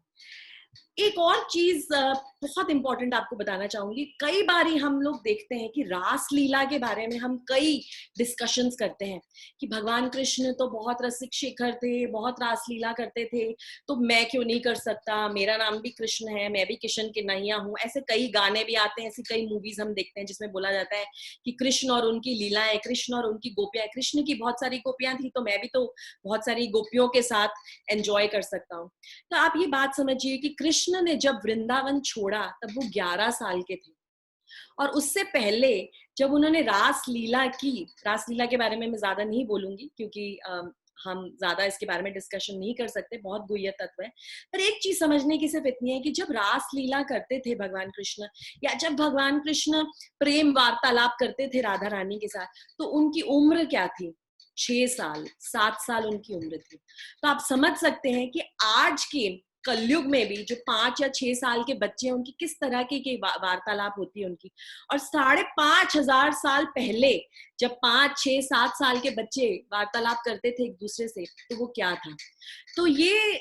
एक और चीज बहुत इंपॉर्टेंट आपको बताना चाहूंगी, कई बार हम लोग देखते हैं कि रास लीला के बारे में हम कई डिस्कशंस करते हैं कि भगवान कृष्ण तो बहुत रसिक शेखर थे, बहुत रास लीला करते थे, तो मैं क्यों नहीं कर सकता, मेरा नाम भी कृष्ण है, मैं भी किशन के नैया हूँ। ऐसे कई गाने भी आते हैं, ऐसी कई मूवीज हम देखते हैं जिसमें बोला जाता है कि कृष्ण और उनकी लीलाएं, कृष्ण और उनकी गोपियां, कृष्ण की बहुत सारी गोपियां थी तो मैं भी तो बहुत सारी गोपियों के साथ एंजॉय कर सकता हूँ। तो आप ये बात समझिए कि कृष्ण ने जब वृंदावन छोड़ा तब वो 11 साल के थे, और उससे पहले जब उन्होंने रास लीला की, रास लीला के बारे में मैं ज्यादा नहीं बोलूंगी क्योंकि हम ज्यादा इसके बारे में डिस्कशन नहीं कर सकते, बहुत गुह्य तत्व है। पर एक चीज समझने की सिर्फ इतनी है कि जब रास लीला करते थे भगवान कृष्ण, या जब भगवान कृष्ण प्रेम वार्तालाप करते थे राधा रानी के साथ, तो उनकी उम्र क्या थी? 6 साल 7 साल उनकी उम्र थी। तो आप समझ सकते हैं कि आज के कलयुग में भी जो 5 या 6 साल के बच्चे हैं, उनकी किस तरह की वार्तालाप होती है उनकी। और 5,500 साल पहले जब 5, 6, 7 साल के बच्चे वार्तालाप करते थे एक दूसरे से, तो वो क्या था? तो ये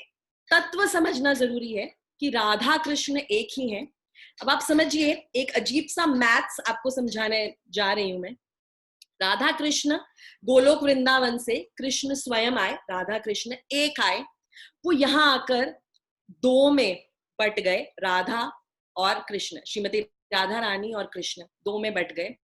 तत्व समझना जरूरी है कि राधा कृष्ण एक ही हैं। अब आप समझिए, एक अजीब सा मैथ्स आपको समझाने जा रही हूं मैं। राधा कृष्ण गोलोक वृंदावन से कृष्ण स्वयं आए, राधा कृष्ण एक आए, वो यहाँ आकर 2 में बट गए, राधा और कृष्ण, श्रीमती राधा रानी और कृष्ण 2 में बट गए।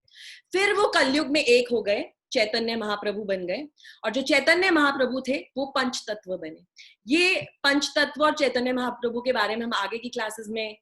फिर वो कलयुग में एक हो गए, चैतन्य महाप्रभु बन गए, और जो चैतन्य महाप्रभु थे वो पंच तत्व बने। ये पंच तत्व और चैतन्य महाप्रभु के बारे में हम आगे की क्लासेस में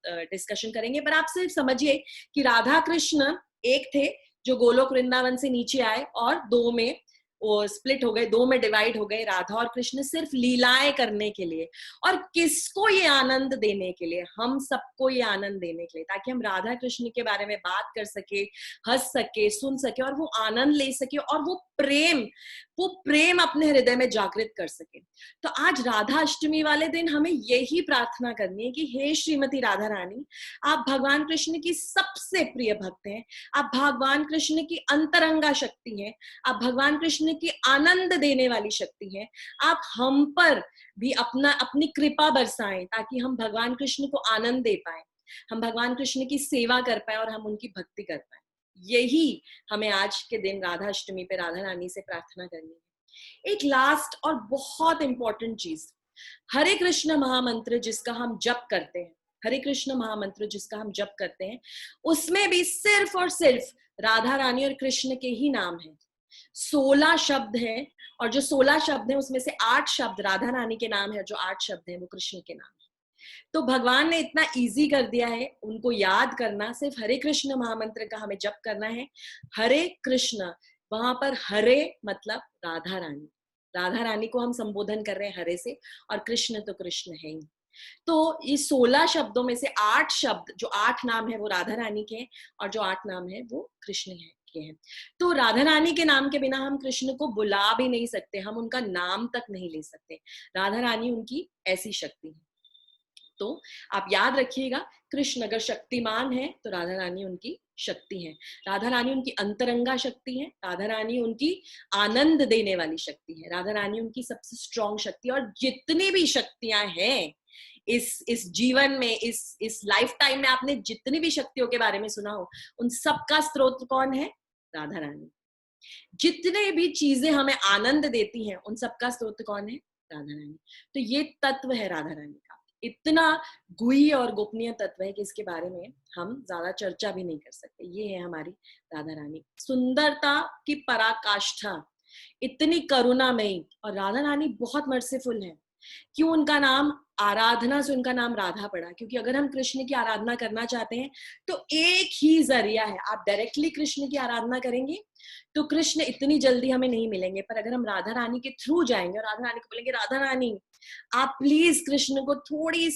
डिस्कशन करेंगे, पर आप सिर्फ समझिए कि राधा कृष्ण एक थे जो गोलोक वृंदावन से नीचे आए और 2 में वो स्प्लिट हो गए, 2 में डिवाइड हो गए, राधा और कृष्ण, सिर्फ लीलाएं करने के लिए। और किसको ये आनंद देने के लिए? हम सबको ये आनंद देने के लिए, ताकि हम राधा कृष्ण के बारे में बात कर सके, हंस सके, सुन सके, और वो आनंद ले सके, और वो प्रेम अपने हृदय में जागृत कर सके। तो आज राधा अष्टमी वाले दिन हमें यही प्रार्थना करनी है कि हे श्रीमती राधा रानी, आप भगवान कृष्ण की सबसे प्रिय भक्त हैं, आप भगवान कृष्ण की अंतरंगा शक्ति हैं, आप भगवान कृष्ण की आनंद देने वाली शक्ति है। आप हम पर भी अपनी कृपा बरसाएं, ताकि हम भगवान कृष्ण को आनंद दे पाए, हम भगवान कृष्ण की सेवा कर पाए और हम उनकी भक्ति कर पाए। यही हमें आज के दिन राधा अष्टमी पे राधा रानी से प्रार्थना करनी है। एक लास्ट और बहुत इंपॉर्टेंट चीज, हरे कृष्ण महामंत्र जिसका हम जप करते हैं, हरे कृष्ण महामंत्र जिसका हम जप करते हैं, उसमें भी सिर्फ और सिर्फ राधा रानी और कृष्ण के ही नाम है। 16 शब्द हैं, और जो 16 शब्द हैं उसमें से 8 शब्द राधा रानी के नाम है, जो 8 शब्द हैं वो कृष्ण के नाम है। तो भगवान ने इतना इजी कर दिया है उनको याद करना। सिर्फ हरे कृष्ण महामंत्र का हमें जप करना है। हरे कृष्ण, वहां पर हरे मतलब राधा रानी, राधा रानी को हम संबोधन कर रहे हैं हरे से, और कृष्ण तो कृष्ण है ही। तो ये 16 शब्दों में से 8 शब्द, जो 8 नाम है वो राधा रानी के हैं, और जो 8 नाम है वो कृष्ण के हैं। तो राधा रानी के नाम के बिना हम कृष्ण को बुला भी नहीं सकते, हम उनका नाम तक नहीं ले सकते। राधा रानी उनकी ऐसी शक्ति है। तो आप याद रखिएगा, कृष्ण अगर शक्तिमान है तो राधा रानी उनकी शक्ति है, राधा रानी उनकी अंतरंगा शक्ति है, राधा रानी उनकी आनंद देने वाली शक्ति है, राधा रानी उनकी सबसे स्ट्रॉन्ग शक्ति। और जितनी भी शक्तियां हैं इस जीवन में, इस लाइफ टाइम में, आपने जितनी भी शक्तियों के बारे में सुना हो, उन सबका स्रोत कौन है? राधा रानी। जितने भी चीजें हमें आनंद देती हैं, उन सबका स्रोत कौन है? राधा रानी। तो ये तत्व है राधा रानी का, इतना गुह्य और गोपनीय तत्व है कि इसके बारे में हम ज्यादा चर्चा भी नहीं कर सकते। ये है हमारी राधा रानी, सुंदरता की पराकाष्ठा, इतनी करुणामयी। और राधा रानी बहुत मर्सीफुल है। क्यों उनका नाम, आराधना से उनका नाम राधा पड़ा? क्योंकि अगर हम कृष्ण की आराधना करना चाहते हैं तो एक ही जरिया है, आप डायरेक्टली कृष्ण की आराधना करेंगे तो कृष्ण इतनी जल्दी हमें नहीं मिलेंगे। पर अगर हम राधा रानी के थ्रू जाएंगे और राधा रानी को बोलेंगे, राधा रानी आप प्लीज कृष्ण को थोड़ी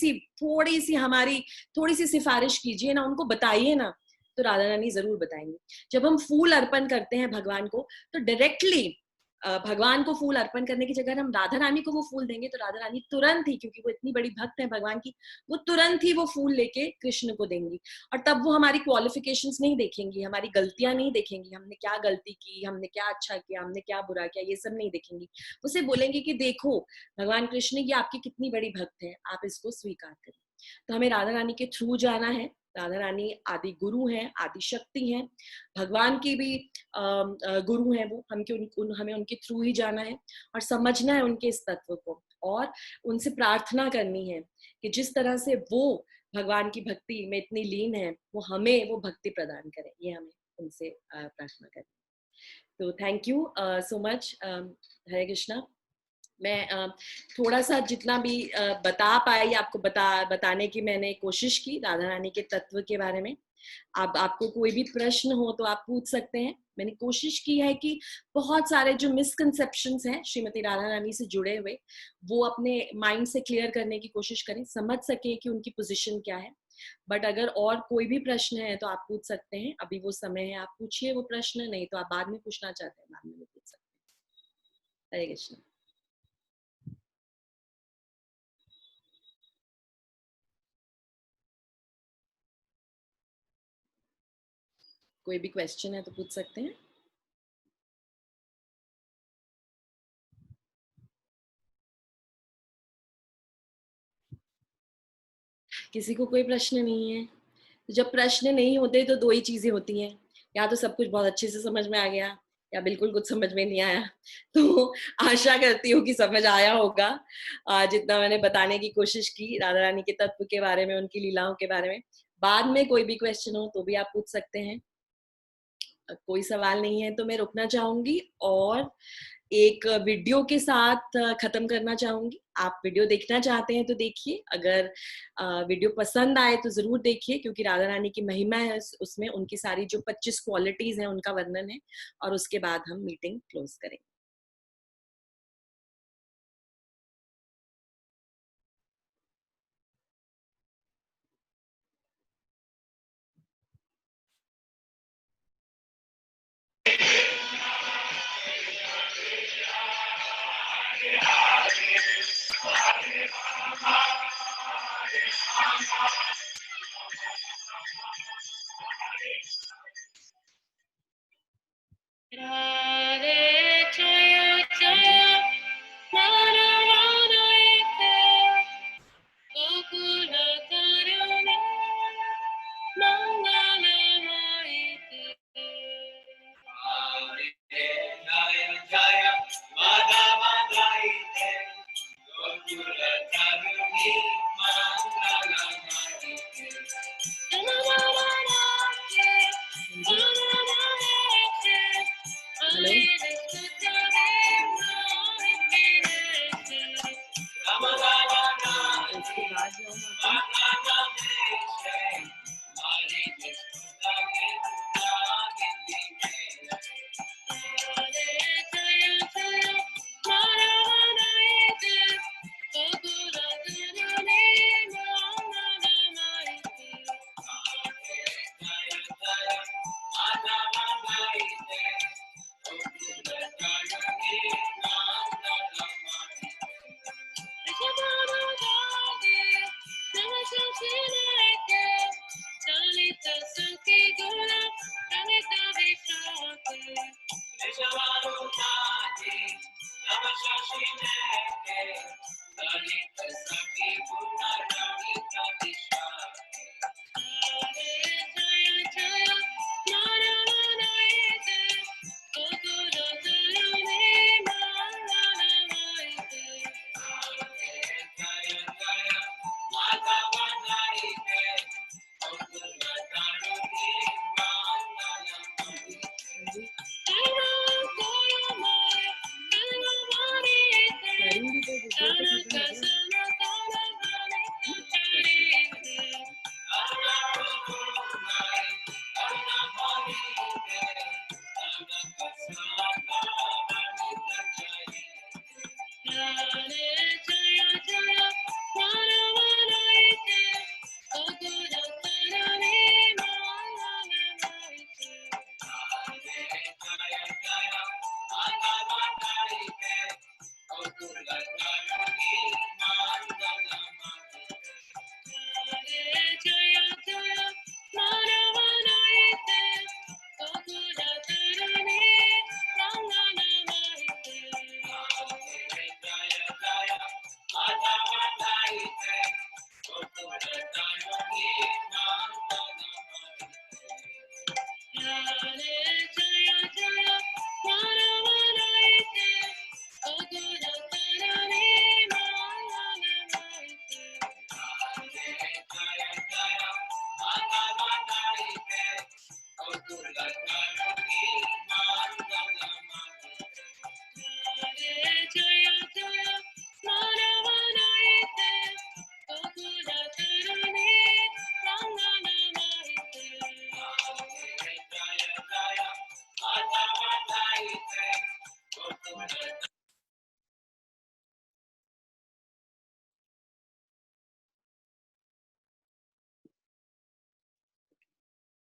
सी हमारी थोड़ी सी सिफारिश कीजिए ना, उनको बताइए ना, तो राधा रानी जरूर बताएंगे। जब हम फूल अर्पण करते हैं भगवान को, तो डायरेक्टली भगवान को फूल अर्पण करने की जगह हम राधा रानी को वो फूल देंगे, तो राधा रानी तुरंत ही, क्योंकि वो इतनी बड़ी भक्त है भगवान की, वो तुरंत ही वो फूल लेके कृष्ण को देंगी। और तब वो हमारी क्वालिफिकेशंस नहीं देखेंगी, हमारी गलतियां नहीं देखेंगी, हमने क्या गलती की, हमने क्या अच्छा किया, हमने क्या बुरा किया, ये सब नहीं देखेंगी। उसे बोलेंगे कि देखो भगवान कृष्ण ये आपकी कितनी बड़ी भक्त है, आप इसको स्वीकार करें। तो हमें राधा रानी के थ्रू जाना है। राधा रानी आदि गुरु हैं, आदि शक्ति हैं, भगवान की भी गुरु हैं वो, हमें उनके थ्रू ही जाना है और समझना है उनके इस तत्व को, और उनसे प्रार्थना करनी है कि जिस तरह से वो भगवान की भक्ति में इतनी लीन है, वो हमें वो भक्ति प्रदान करें। ये हमें उनसे प्रार्थना करनी है। तो थैंक यू सो मच। हरे कृष्णा। मैं थोड़ा सा जितना भी बता पाई आपको बताने की मैंने कोशिश की राधा रानी के तत्व के बारे में। आपको कोई भी प्रश्न हो तो आप पूछ सकते हैं। मैंने कोशिश की है कि बहुत सारे जो मिसकंसेप्शंस हैं श्रीमती राधा रानी से जुड़े हुए, वो अपने माइंड से क्लियर करने की कोशिश करें, समझ सके कि उनकी पोजीशन क्या है। बट अगर और कोई भी प्रश्न है तो आप पूछ सकते हैं, अभी वो समय है, आप पूछिए वो प्रश्न, नहीं तो आप बाद में पूछना चाहते हैं बाद में भी पूछ सकते हैं। हरे कृष्ण। कोई भी क्वेश्चन है तो पूछ सकते हैं। किसी को कोई प्रश्न नहीं है? जब प्रश्न नहीं होते तो दो ही चीजें होती हैं, या तो सब कुछ बहुत अच्छे से समझ में आ गया या बिल्कुल कुछ समझ में नहीं आया। तो आशा करती हूँ कि समझ आया होगा जितना मैंने बताने की कोशिश की राधा रानी के तत्व के बारे में, उनकी लीलाओं के बारे में। बाद में कोई भी क्वेश्चन हो तो भी आप पूछ सकते हैं। कोई सवाल नहीं है तो मैं रुकना चाहूंगी और एक वीडियो के साथ खत्म करना चाहूंगी। आप वीडियो देखना चाहते हैं तो देखिए, अगर वीडियो पसंद आए तो जरूर देखिए, क्योंकि राधा रानी की महिमा है उसमें, उनकी सारी जो 25 क्वालिटीज हैं उनका वर्णन है, और उसके बाद हम मीटिंग क्लोज करेंगे।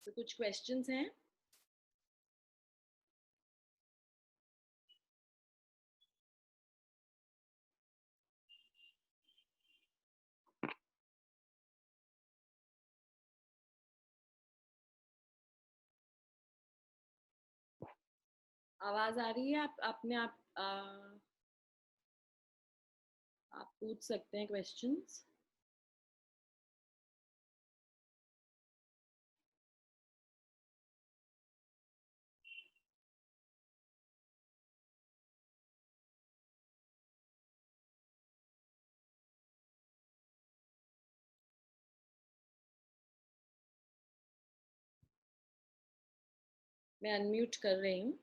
तो कुछ क्वेश्चंस हैं? आवाज आ रही है? आप पूछ सकते हैं क्वेश्चंस। मैं अनम्यूट कर रही हूँ।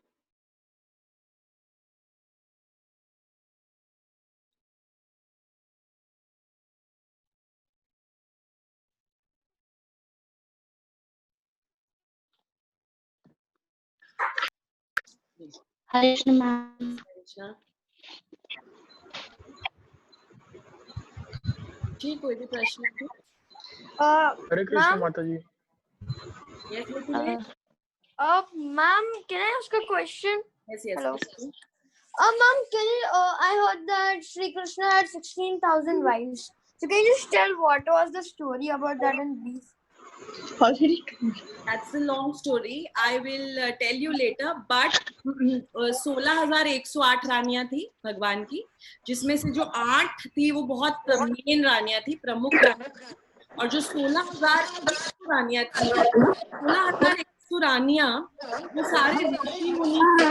हरे कृष्ण मैम। अच्छा जी, कोई भी प्रश्न है? हरे कृष्ण Ma'am, माता जी। Yes Mithilesh. ma'am, can I ask a question? Yes yes. Hello. Ma'am, can you, I heard that Sri Krishna had 16,000 wives. So can you just tell what was the story about that in brief? That's a long story. I will tell you later. But 16,108 रानियां थी भगवान की, जिसमें से जो 8 थी वो बहुत main रानियां थी, प्रमुख रानियां। और जो 16,100 रानियां थी, 16,100 रानियां वो सारे ऋषि मुनि थे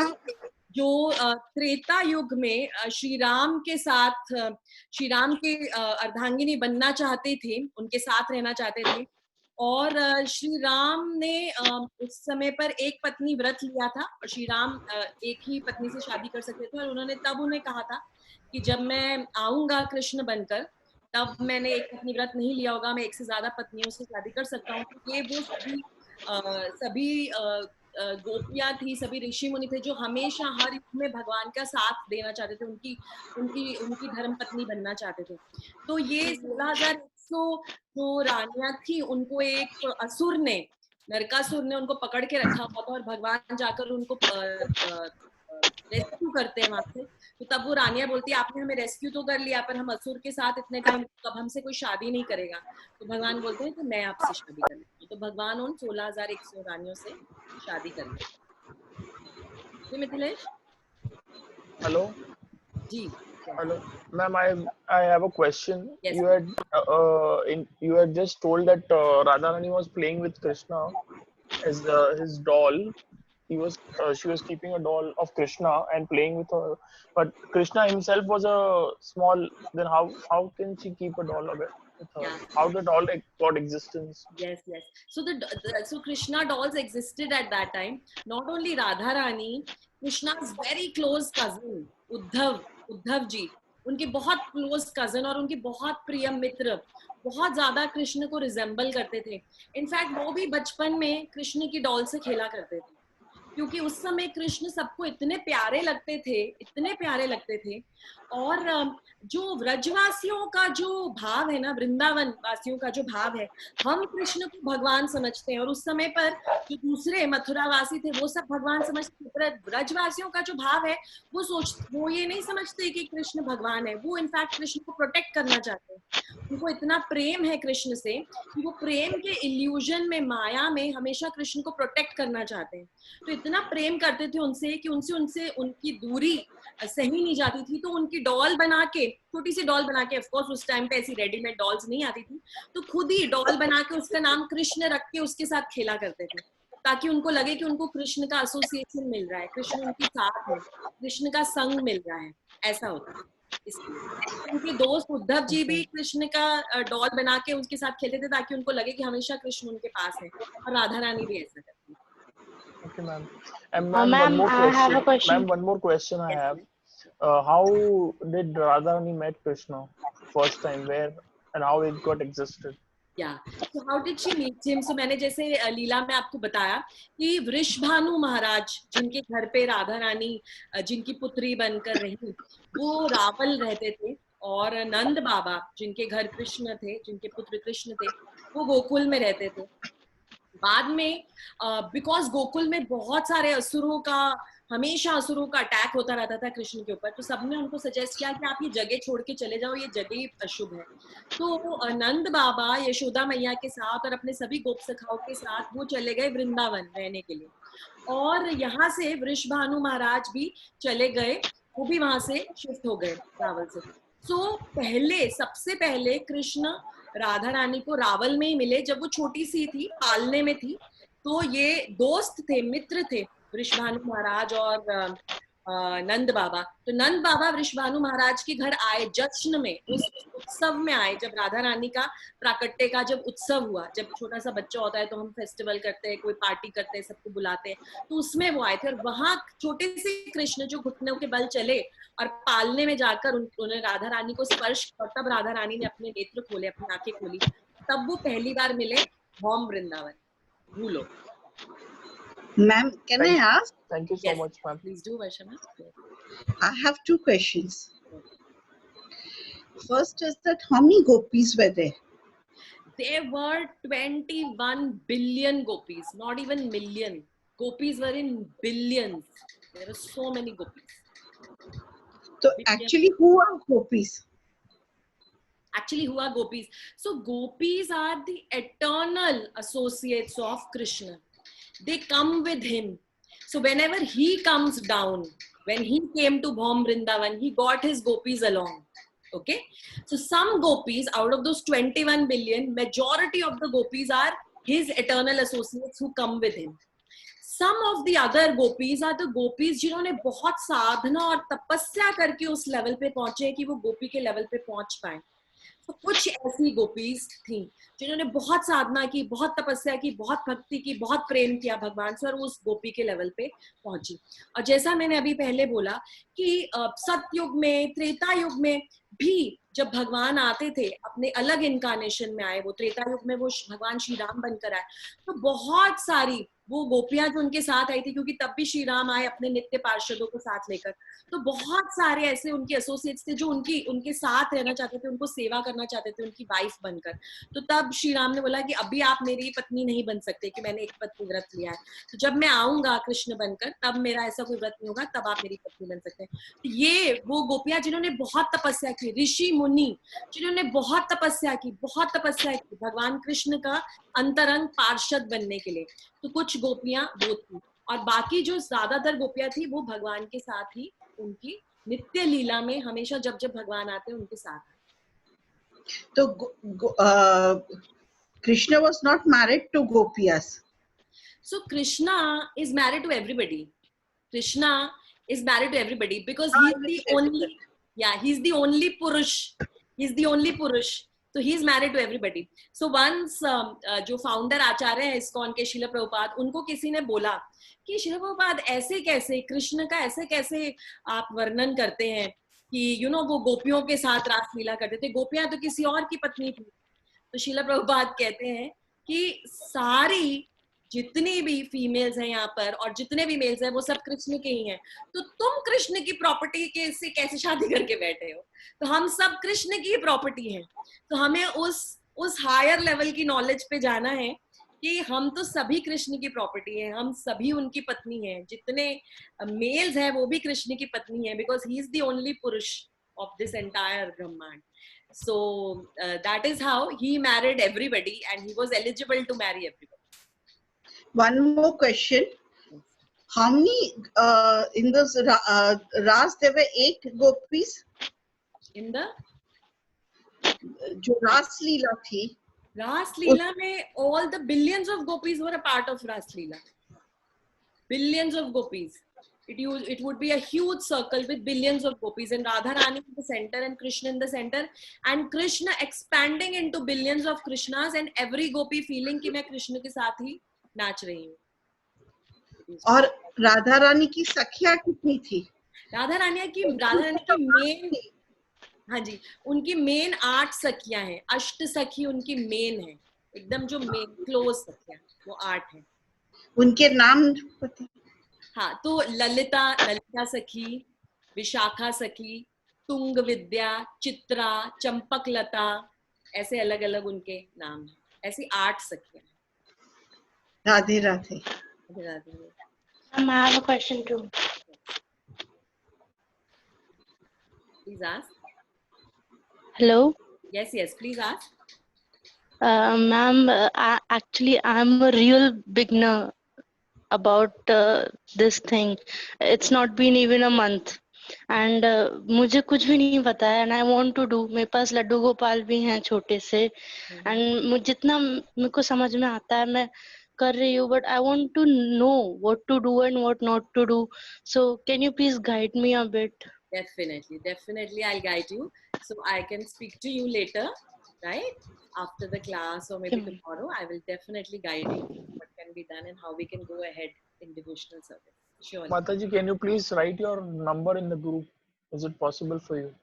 जो त्रेता युग में श्री राम के साथ, श्री राम के अर्धांगिनी बनना चाहते थे, उनके साथ रहना चाहते थे। और श्री राम ने उस समय पर एक पत्नी व्रत लिया था, और श्री राम एक ही पत्नी से शादी कर सकते थे। और उन्होंने तब उन्हें कहा था कि जब मैं आऊंगा कृष्ण बनकर, तब मैंने एक पत्नी व्रत नहीं लिया होगा, मैं एक से ज्यादा पत्नियों से शादी कर सकता हूँ। तो ये वो सभी गोपियां थी, सभी ऋषि मुनि थे जो हमेशा हर युग में भगवान का साथ देना चाहते थे, उनकी उनकी उनकी धर्म पत्नी बनना चाहते थे। तो ये 16,100 जो रानियां थी, उनको एक असुर ने, नरकासुर ने उनको पकड़ के रखा हुआ था, और भगवान जाकर उनको रेस्क्यू करते हैं वहां से। तो तब वो रानियां बोलती है, आपने हमें रेस्क्यू तो कर लिया, पर हम असुर के साथ इतने टाइम, तब हमसे कोई शादी नहीं करेगा। तो भगवान बोलते हैं कि मैं आपसे शादी कर लेता हूँ। तो भगवान उन 16,100 रानियों से शादी कर लेते हैं। जी मिथिलेश। हेलो जी hello ma'am, I have a question. Yes. You had just told that Radharani was playing with Krishna as his doll. She was keeping a doll of Krishna and playing with her, but Krishna himself was a small. Then how can she keep a doll of it with her? Yeah. How the doll got existence? Yes. So Krishna dolls existed at that time. Not only Radharani, Krishna's very close cousin Uddhav ji, उनके बहुत close cousin और उनके बहुत प्रिय मित्र बहुत ज्यादा कृष्ण को resemble करते थे। इनफैक्ट वो भी बचपन में कृष्ण की डॉल से खेला करते थे, क्योंकि उस समय कृष्ण सबको इतने प्यारे लगते थे। और जो व्रजवासियों का जो भाव है ना, वृंदावन वासियों का जो भाव है, हम कृष्ण को भगवान समझते हैं, और उस समय पर जो दूसरे मथुरा वासी थे वो सब भगवान समझते थे। व्रजवासियों का जो भाव है, वो ये नहीं समझते कि कृष्ण भगवान है, वो इनफैक्ट कृष्ण को प्रोटेक्ट करना चाहते हैं। उनको इतना प्रेम है कृष्ण से कि वो प्रेम के इल्यूजन में, माया में हमेशा कृष्ण को प्रोटेक्ट करना चाहते हैं। तो इतना प्रेम करते थे उनसे कि उनसे उनकी दूरी सही नहीं जाती थी। तो उनकी डॉल बना के, छोटी सी डॉल बना के, ऑफ कोर्स उस टाइम पे ऐसी रेडीमेड डॉल्स नहीं आती थी, तो खुद ही डॉल बना के उसका नाम कृष्ण रख के उसके साथ खेला करते थे, ताकि उनको लगे कि उनको कृष्ण का एसोसिएशन मिल रहा है, कृष्ण उनके साथ है, कृष्ण का संग मिल रहा है, ऐसा होता है। इसलिए उनके दोस्त उद्धव जी भी कृष्ण का डॉल बना के उसके साथ खेलते थे, ताकि उनको लगे कि हमेशा कृष्ण उनके पास है, और राधा रानी भी ऐसा करती है। Okay, ma'am. And ma'am, Ma'am, I have a question. Ma'am, one more question I have. How did Radharani met Krishna first time? Where and how it got existed? Yeah. So how did she meet him? So मैंने जैसे लीला में आपको बताया कि वृषभानु महाराज, जिनके घर पे राधा रानी जिनकी पुत्री बनकर रही, वो रावल रहते थे, और नंद बाबा जिनके घर कृष्ण थे, जिनके पुत्र कृष्ण थे, वो गोकुल में रहते थे। बाद में बिकॉज गोकुल में बहुत सारे असुरों का, हमेशा असुरों का अटैक होता रहता था कृष्ण के ऊपर, तो सबने उनको सजेस्ट किया कि आप ये जगह छोड़ के चले जाओ, ये जगह ही अशुभ है। तो नंद बाबा यशोदा मैया के साथ और अपने सभी गोप सखाओं के साथ वो चले गए वृंदावन रहने के लिए, और यहाँ से वृषभानु महाराज भी चले गए, वो भी वहां से शिफ्ट हो गए रावल से। सो पहले, सबसे पहले कृष्ण राधा रानी को रावल में ही मिले, जब वो छोटी सी थी, पालने में थी। तो ये दोस्त थे, मित्र थे, वृषभानु महाराज और नंद बाबा। तो नंद बाबा वृषभानु महाराज के घर आए जश्न में, उस उत्सव में आए, जब राधा रानी का प्राकट्य का जब उत्सव हुआ, जब छोटा सा बच्चा होता है तो हम फेस्टिवल करते हैं, कोई पार्टी करते हैं, सबको बुलाते हैं, तो उसमें वो आए थे। और वहां छोटे से कृष्ण जो घुटनों के बल चले और पालने में जाकर उन्होंने राधा रानी को स्पर्श, और तब राधा रानी ने अपने नेत्र खोले, अपनी आंखें खोली, तब वो पहली बार मिले होम वृंदावन, भूलो। Ma'am, can I ask? Thank you so Yes, much, ma'am. please do, Vaishana. I have two questions. First is that how many gopis were there? There were 21 billion gopis, not even million. Gopis were in billions. There were so many gopis. So actually, who are gopis? Actually, who are gopis? So gopis are the eternal associates of Krishna. They come with him. So whenever he comes down, when he came to Bhom Vrindavan, he got his gopis along. Okay, so some gopis out of those 21 billion, majority of the gopis are his eternal associates who come with him. Some of the other gopis are the gopis जिन्होंने बहुत साधना और तपस्या करके उस level पे पहुंचे कि वो गोपी के लेवल पे पहुंच पाए। तो कुछ ऐसी गोपीज थी जिन्होंने बहुत साधना की, बहुत तपस्या की, बहुत भक्ति की, बहुत प्रेम किया भगवान से, और उस गोपी के लेवल पे पहुंची। और जैसा मैंने अभी पहले बोला कि सतयुग में, त्रेता युग में भी जब भगवान आते थे, अपने अलग इनकारनेशन में आए, वो त्रेता युग में वो भगवान श्री राम बनकर आए, तो बहुत सारी वो गोपियां जो उनके साथ आई थी, क्योंकि तब भी श्री राम आए अपने नित्य पार्षदों को साथ लेकर, तो बहुत सारे ऐसे उनके एसोसिएट्स थे जो उनके साथ रहना चाहते थे, उनको सेवा करना चाहते थे, उनकी वाइफ बनकर। तो तब श्री राम ने बोला कि अभी आप मेरी पत्नी नहीं बन सकते, कि मैंने एक पत्नी व्रत लिया है, तो जब मैं आऊंगा कृष्ण बनकर, तब मेरा ऐसा कोई व्रत नहीं होगा, तब आप मेरी पत्नी बन सकते हैं। तो ये वो गोपियां जिन्होंने बहुत तपस्या की, ऋषि मुनि जिन्होंने बहुत तपस्या की भगवान कृष्ण का अंतरंग पार्षद बनने के लिए, तो कुछ गोपियां वो थी, और बाकी जो ज्यादातर गोपियां थी वो भगवान के साथ ही, उनकी नित्य लीला में हमेशा जब जब भगवान आते हैं उनके साथ। So Krishna was not married to gopiyas. So Krishna is married to everybody. Krishna is married to everybody because he's the only, he's the only Purush. He's the only Purush. So he's married to everybody. So once जो founder आचार्य हैं ISKCON के श्रील प्रभुपाद, उनको किसी ने बोला कि श्रील प्रभुपाद ऐसे कैसे, कृष्ण का ऐसे कैसे आप वर्णन करते हैं कि वो गोपियों के साथ रासलीला करते थे, गोपियां तो किसी और की पत्नी थी। तो श्रील प्रभुपाद कहते हैं कि सारी जितनी भी फीमेल्स हैं यहाँ पर और जितने भी मेल्स हैं वो सब कृष्ण के ही हैं, तो तुम कृष्ण की प्रॉपर्टी के से कैसे शादी करके बैठे हो? तो हम सब कृष्ण की प्रॉपर्टी हैं। तो हमें उस हायर लेवल की नॉलेज पे जाना है कि हम तो सभी कृष्ण की प्रॉपर्टी हैं, हम सभी उनकी पत्नी हैं, जितने मेल्स हैं वो भी कृष्ण की पत्नी हैं, because he is the only पुरुष ऑफ दिस एंटायर ब्रह्मांड. So that is how he married everybody and he was eligible to marry everybody. One more question. How many in this Ras there were 8 gopis? In the जो Ras Leela थी, Ras Leela में all the billions of gopis were a part of Ras Leela. Billions of gopis. It would be a huge circle with billions of gopis and Radha Rani in the center and Krishna in the center and Krishna expanding into billions of Krishnas and every gopi feeling कि मैं कृष्ण के साथ ही नाच रही हूँ. और राधा रानी की सखियां कितनी थी? राधा रानी की मेन, हाँ जी, उनकी मेन 8 सखियां हैं. अष्ट सखी उनकी मेन है, एकदम जो मेन क्लोज सखियां वो 8 हैं. उनके नाम पता? हाँ, तो ललिता सखी, विशाखा सखी, तुंग विद्या, चित्रा, चंपक लता, ऐसे अलग अलग उनके नाम हैं. ऐसी 8 सखियां. Radhe Radhe. I have a question too. Please ask. Hello, Yes, yes, please ask. ma'am. Actually, I'm a real beginner about this thing. It's not been even a month, and मुझे कुछ भी नहीं पता है. And I want to do. मेरे पास लड्डू गोपाल भी हैं छोटे से, and मुझे जितना मेरे को समझ में आता है मैं कर रही हूँ. But I want to know what to do and what not to do. So can you please guide me a bit? Definitely, definitely, I'll guide you. So I can speak to you later, right? After the class or maybe Okay. tomorrow, I will definitely guide you what can be done and how we can go ahead in devotional service. Surely. Mataji, can you please write your number in the group? Is it possible for you?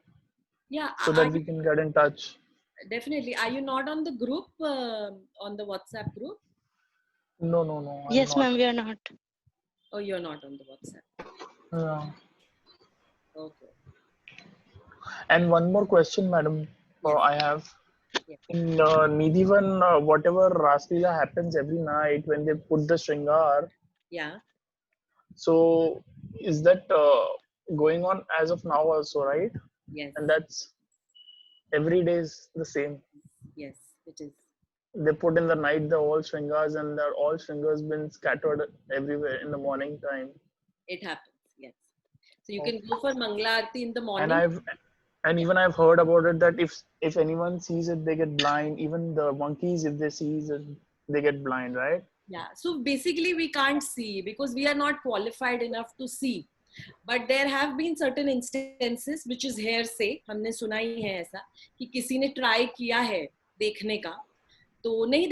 Yeah, So that we can get in touch. definitely. Are you not on the group, on the WhatsApp group? No, no, no. I'm Yes, not. ma'am. We are not. Oh, you're not on the WhatsApp. Yeah. Okay. And one more question, madam. Yes. I have. Yes. In Nidhivan, whatever Raslila happens every night when they put the Shringar, Yeah. so is that going on as of now also, right? Yes. And that's every day is the same. Yes, it is. They put in the night the all Shringars, and the all Shringars been scattered everywhere in the morning time. It happens. Yes. So you can go for Mangala Aarti in the morning. And even I've heard about it that if anyone sees it, they get blind. Even the monkeys, if they see it, they get blind, right? Yeah. So basically, we can't see because we are not qualified enough to see. But there have been certain instances which is hearsay. हमने सुना ही है ऐसा कि किसी ने try किया है देखने का, तो नहीं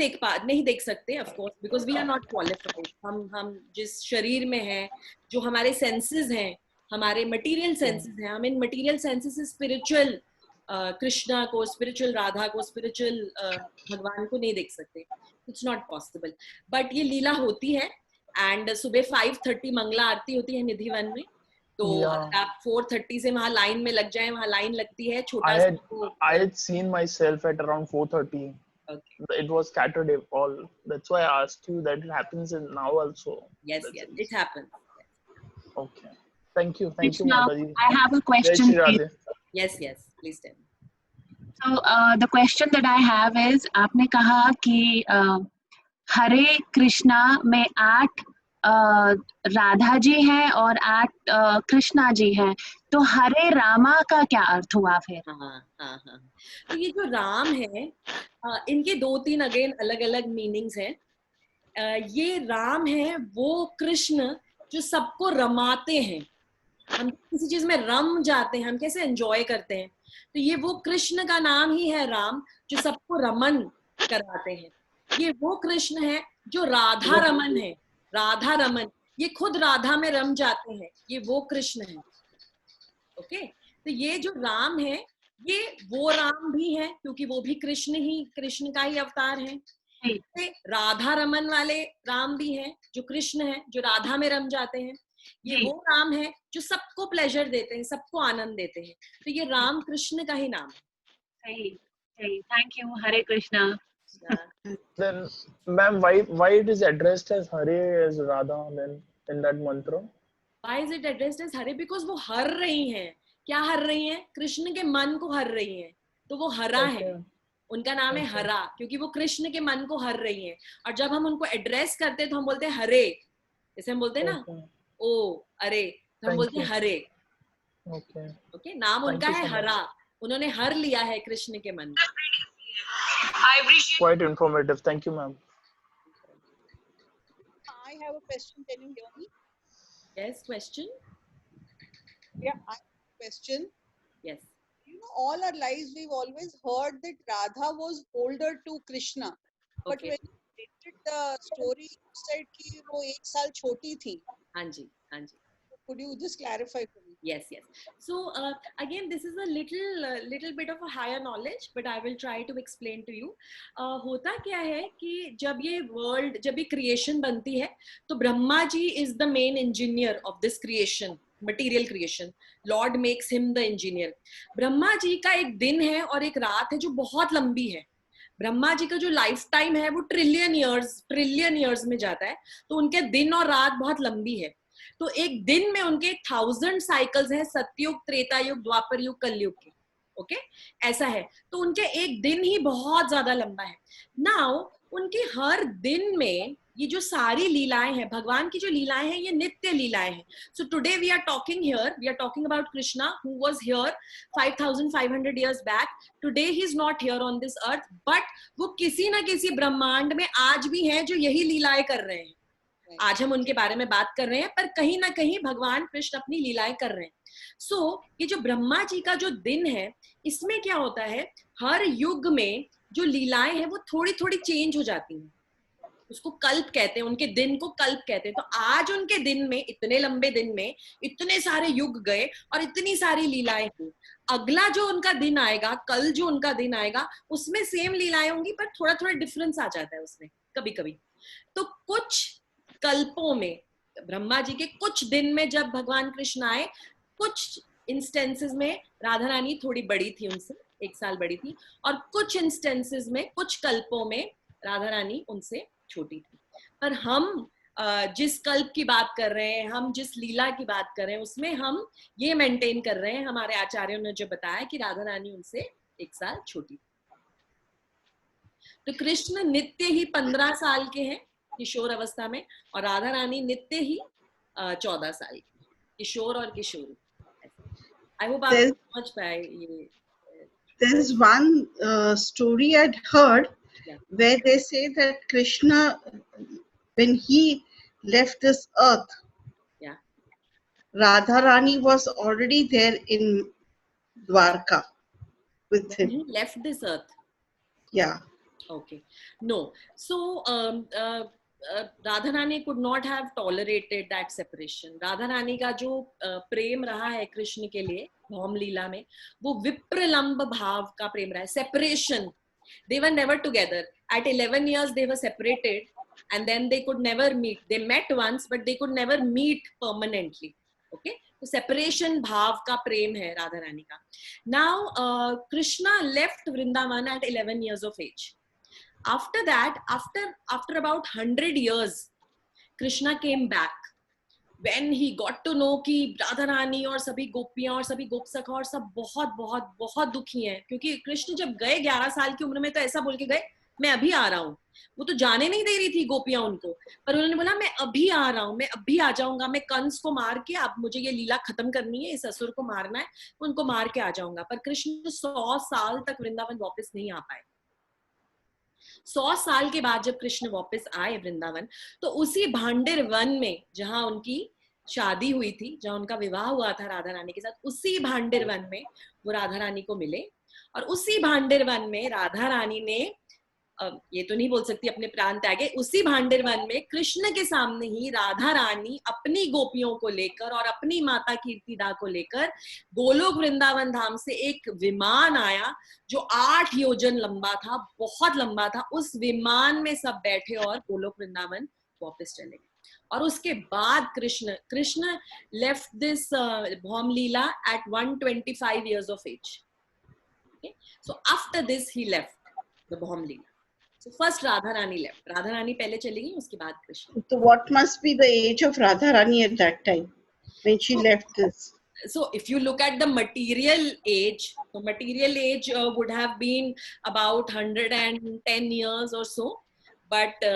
देख सकते of course because we are not qualified. हम जिस शरीर में हैं, जो हमारे senses हैं, हमारे material senses हैं, हम इन material senses से spiritual कृष्णा को, spiritual राधा को, spiritual भगवान को नहीं देख सकते. It's not possible. But ये लीला होती है and सुबह 5:30 मंगला आरती होती है निधिवन में. तो अगर आप 4:30 से वहाँ लाइन में लग जाएं, वहाँ लाइन लगती है छोटा सा. I had seen myself at around 4:30. Okay. It was scattered all. That's why I asked you that it happens now also. Yes, yes, it happens. Okay. Thank you. Thank you, Krishna, Mataji. I have a question. Yes, yes. Please tell me. So the question that I have is, आपने कहा कि हरे कृष्णा में 8 राधा जी हैं और 8 कृष्णा जी हैं, तो हरे रामा का क्या अर्थ हुआ फिर? हाँ. तो ये जो राम है, इनके 2-3 अगेन अलग अलग मीनिंग्स हैं. ये राम है वो कृष्ण जो सबको रमाते हैं. हम किसी चीज में रम जाते हैं, हम कैसे एंजॉय करते हैं, तो ये वो कृष्ण का नाम ही है राम जो सबको रमन कराते हैं. ये वो कृष्ण है जो राधा रमन है. राधा रमन, ये खुद राधा में रम जाते हैं, ये वो कृष्ण है. ओके. तो ये जो राम है ये वो राम भी है क्योंकि वो भी कृष्ण का ही अवतार है. राधा रमन वाले राम भी हैं जो कृष्ण है, जो राधा में रम जाते हैं. ये वो राम है जो सबको प्लेजर देते हैं, सबको आनंद देते हैं. तो ये राम कृष्ण का ही नाम है. सही. Thank you. Hare Krishna. Then, ma'am, why it is addressed as Hare as Radha then in that mantra? Why is it addressed as Hare? Because वो हर रही हैं. क्या हर रही हैं? कृष्ण के मन को हर रही हैं. तो वो हरा है. उनका नाम है हरा क्योंकि वो कृष्ण के मन को हर रही हैं. और जब हम उनको एड्रेस करते हैं तो हम बोलते हैं हरे. जैसे हम बोलते हैं ना ओ अरे, तो हम बोलते हैं हरे. ओके. नाम उनका है हरा. उन्होंने हर लिया है कृष्ण के मन को. Quite informative. Thank you, ma'am. I have a question. Can you hear me? Yes, question. Yeah, I have a question. Yes. You know, all our lives we've always heard that Radha was older to Krishna. But Okay. when you related the story, you said कि वो 1 साल छोटी थी. हाँ जी. Could you just clarify for me? Yes. So again, this is a little bit of a higher knowledge, but I will try to explain to you. होता क्या है कि जब ये creation बनती है, तो Brahma ji is the main engineer of this creation, material creation. Lord makes him the engineer. Brahma ji का एक दिन है और एक रात है जो बहुत लंबी है. ब्रह्मा जी का जो लाइफ टाइम है वो ट्रिलियन ईयर्स में जाता है, तो उनके दिन और रात बहुत लंबी है। तो एक दिन में उनके 1000 साइकिल्स हैं, सतयुग, त्रेता युग, द्वापर युग, कलयुग के। ओके, ऐसा है। तो उनके एक दिन ही बहुत ज्यादा लंबा है। नाउ उनके हर दिन में ये जो सारी लीलाएं हैं, भगवान की जो लीलाएं हैं, ये नित्य लीलाएं हैं। So today we are talking about Krishna who was here 5500 years back. Today he is not here on this earth, but वो किसी ना किसी ब्रह्मांड में आज भी हैं जो यही लीलाएं कर रहे हैं। आज हम उनके बारे में बात कर रहे हैं, पर कहीं ना कहीं भगवान कृष्ण अपनी लीलाएं कर रहे हैं। सो ये जो ब्रह्मा जी का जो दिन है, इसमें क्या होता है, हर युग में जो लीलाएं हैं वो थोड़ी थोड़ी चेंज हो जाती हैं। उसको कल्प कहते हैं, उनके दिन को कल्प कहते हैं। तो आज उनके दिन में, इतने लंबे दिन में इतने सारे युग गए और इतनी सारी लीलाएं हुई। अगला जो उनका दिन आएगा, कल जो उनका दिन आएगा, उसमें सेम लीलाएं होंगी, पर थोड़ा थोड़ा डिफरेंस आ जाता है उसमें कभी कभी। तो कुछ कल्पों में, ब्रह्मा जी के कुछ दिन में जब भगवान कृष्ण आए, कुछ इंस्टेंसेस में राधा रानी थोड़ी बड़ी थी, उनसे 1 साल बड़ी थी, और कुछ इंस्टेंसेस में, कुछ कल्पों में राधा रानी उनसे छोटी थी। पर हम जिस कल्प की बात कर रहे हैं, हम जिस लीला की बात कर रहे हैं, उसमें हम ये मेंटेन कर रहे हैं, हमारे आचार्यों ने जो बताया कि राधा रानी उनसे 1 साल छोटी थी। तो कृष्ण नित्य ही 15 साल के हैं किशोर अवस्था में, और राधा रानी नित्य ही 14 साल की, किशोर और किशोरी। आई होप आप समझ पाए ये। There's one story I'd heard where they say that Krishna, when he left this earth, Radha Rani was already there in Dwarka with him. He left this earth. Yeah. Okay. No. So Radha Rani could not have tolerated that separation. Radha Rani का जो प्रेम रहा है कृष्ण के लिए भौम लीला में, वो विप्रलंब भाव का प्रेम रहा है। Separation. They were never together. At 11 years they were separated, and then they could never meet. They met once, but they could never meet permanently. Okay. तो सेपरेशन भाव का प्रेम है राधा रानी का। Now Krishna left Vrindavan at 11 years of age. After that, after about 100 years, Krishna came back. When he got to know कि राधा रानी और सभी गोपियां और सभी गोप सखा और सब बहुत बहुत बहुत दुखी हैं, क्योंकि कृष्ण जब गए 11 साल की उम्र में, तो ऐसा बोल के गए मैं अभी आ रहा हूँ। वो तो जाने नहीं दे रही थी गोपियां उनको, पर उन्होंने बोला मैं अभी आ रहा हूँ, मैं अभी आ जाऊंगा, मैं कंस को मार के, अब मुझे ये लीला खत्म करनी है, इस असुर को मारना है, उनको मार के आ जाऊंगा। पर कृष्ण 100 साल तक वृंदावन वापस नहीं आ पाए। 100 साल के बाद जब कृष्ण वापस आए वृंदावन, तो उसी भांडेर वन में जहां उनकी शादी हुई थी, जहां उनका विवाह हुआ था राधा रानी के साथ, उसी भांडेर वन में वो राधा रानी को मिले। और उसी भांडेर वन में राधा रानी ने, ये तो नहीं बोल सकती अपने प्राण त्यागे, उसी भांडेर वन में कृष्ण के सामने ही राधा रानी अपनी गोपियों को लेकर और अपनी माता कीर्तिदा को लेकर गोलोक वृंदावन धाम से एक विमान आया जो 8 योजन लंबा था, बहुत लंबा था। उस विमान में सब बैठे और गोलोक वृंदावन वापस चले गए। और उसके बाद कृष्ण लेफ्ट दिस भौम लीला at 125 years of age. Okay? So after this he left the Bhom Leela. So first Radha Rani left. Radha Rani पहले चली गई, उसके बाद Krishna. So what must be the age of Radha Rani at that time when she left this? So if you look at the material age, the material age would have been about 110 years or so. But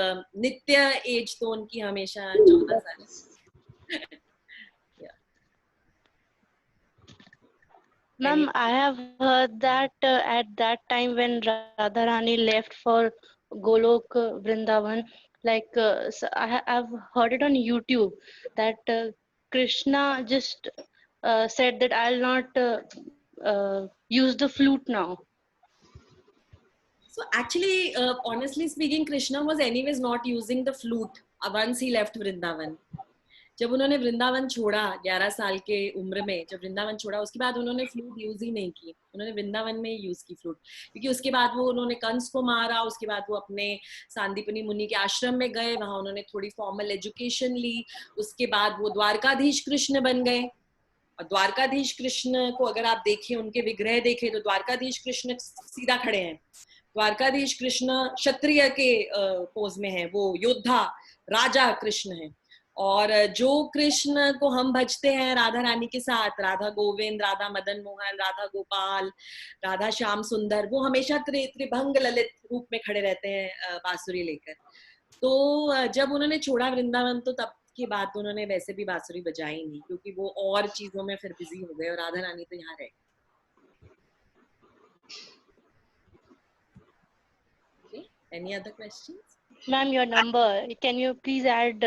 nitya age तो उनकी हमेशा 14 साल. Ma'am, I have heard that at that time when Radharani left for Golok Vrindavan, like so I've heard it on YouTube that Krishna just said that I'll not use the flute now. So actually, honestly speaking, Krishna was anyways not using the flute once he left Vrindavan. जब उन्होंने वृंदावन छोड़ा 11 साल के उम्र में, जब वृंदावन छोड़ा उसके बाद उन्होंने फ्लूट यूज ही नहीं की। उन्होंने वृंदावन में यूज की फ्लूट, क्योंकि उसके बाद वो उन्होंने कंस को मारा, उसके बाद वो अपने सांदीपनी मुनि के आश्रम में गए, वहां उन्होंने थोड़ी फॉर्मल एजुकेशन ली, उसके बाद वो द्वारकाधीश कृष्ण बन गए। और द्वारकाधीश कृष्ण को अगर आप देखें, उनके विग्रह देखें, तो द्वारकाधीश कृष्ण सीधा खड़े हैं। द्वारकाधीश कृष्ण क्षत्रिय के पोज में है, वो योद्धा राजा कृष्ण है। और जो कृष्ण को हम भजते हैं राधा रानी के साथ, राधा गोविंद, राधा मदन मोहन, राधा गोपाल, राधा श्याम सुंदर, वो हमेशा त्रिभंग ललित रूप में खड़े रहते हैं बांसुरी लेकर। तो जब उन्होंने छोड़ा वृंदावन, तो तब के बाद तो उन्होंने वैसे भी बांसुरी बजाई नहीं, क्योंकि वो और चीजों में फिर बिजी हो गए, और राधा रानी तो यहाँ रह। Any other questions? Ma'am, your number. Can you please add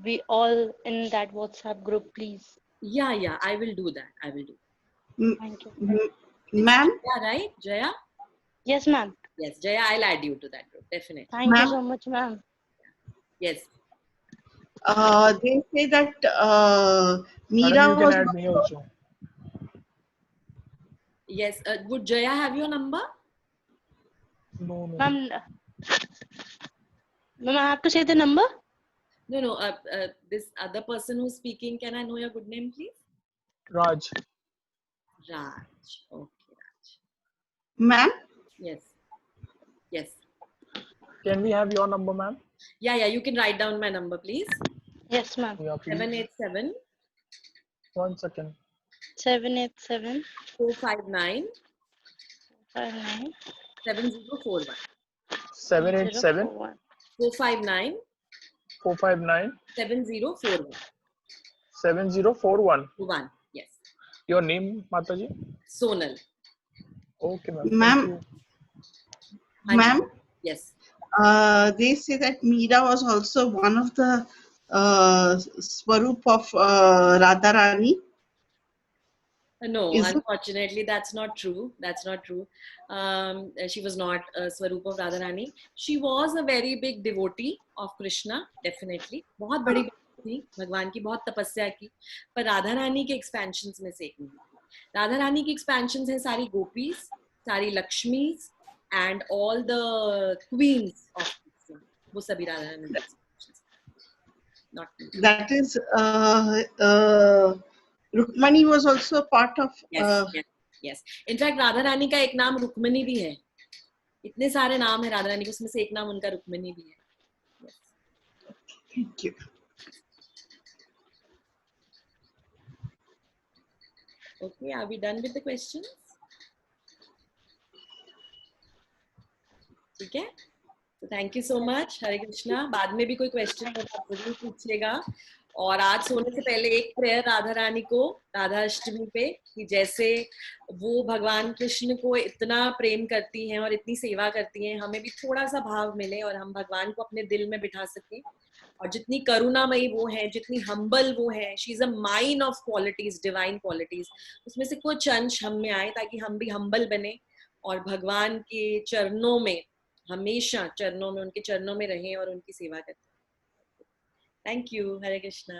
we all in that WhatsApp group, please? Yeah, I will do that. I will do. Thank you. Ma'am? Yeah, right, Jaya? Yes, ma'am. Yes, Jaya, I'll add you to that group, definitely. Thank you so much, ma'am. Yes. They say that Meera Madam, you was. can add me also. Yes. Would Jaya have your number? No. Ma'am, I have to say the number? No. This other person who's speaking, can I know your good name, please? Raj. Raj. Okay, Raj. Ma'am? Yes. Can we have your number, ma'am? Yeah. You can write down my number, please. Yes, ma'am. Yeah, please. 787. 1 second. 787 459 59 7041. 787 459 459 7041. 7041. 1. Yes. Your name, Mataji? Sonal. Okay, ma'am. Ma'am? Thank Ma'am? you. Yes. They say that Meera was also one of the Swarup of Radharani. No, Is it? unfortunately, that's not true. She was not a Swarup of Radharani. She was a very big devotee of Krishna, definitely. बहुत बड़ी थी, भगवान की बहुत तपस्या की, पर राधा रानी के expansions में से एक नहीं थी। राधा रानी की expansions हैं सारी gopis, सारी lakshmis, and all the queens of Krishna. वो सभी राधा रानी के expansions, not me. That is, Rukmani was also a part of. Yes. In fact, Radha Rani का एक नाम रुक्मणी भी है। इतने सारे नाम है राधा रानी के, उसमें से एक नाम उनका रुक्मणी भी है। Yes. Thank you. Okay, are we done with the questions? ठीक है? So thank you so much. हरे कृष्णा। बाद में भी कोई क्वेश्चन हो तो जरूर पूछिएगा। और आज सोने से पहले एक प्रेयर राधा रानी को, राधा अष्टमी पे, कि जैसे वो भगवान कृष्ण को इतना प्रेम करती हैं और इतनी सेवा करती हैं, हमें भी थोड़ा सा भाव मिले और हम भगवान को अपने दिल में बिठा सकें। और जितनी करुणामयी वो है, जितनी हम्बल वो है, she is a mine of qualities, divine qualities, उसमें से कुछ अंश हम में आए ताकि हम भी हम्बल बने और भगवान के चरणों में, हमेशा चरणों में, उनके चरणों में रहें और उनकी सेवा करें। Thank you. Hare Krishna.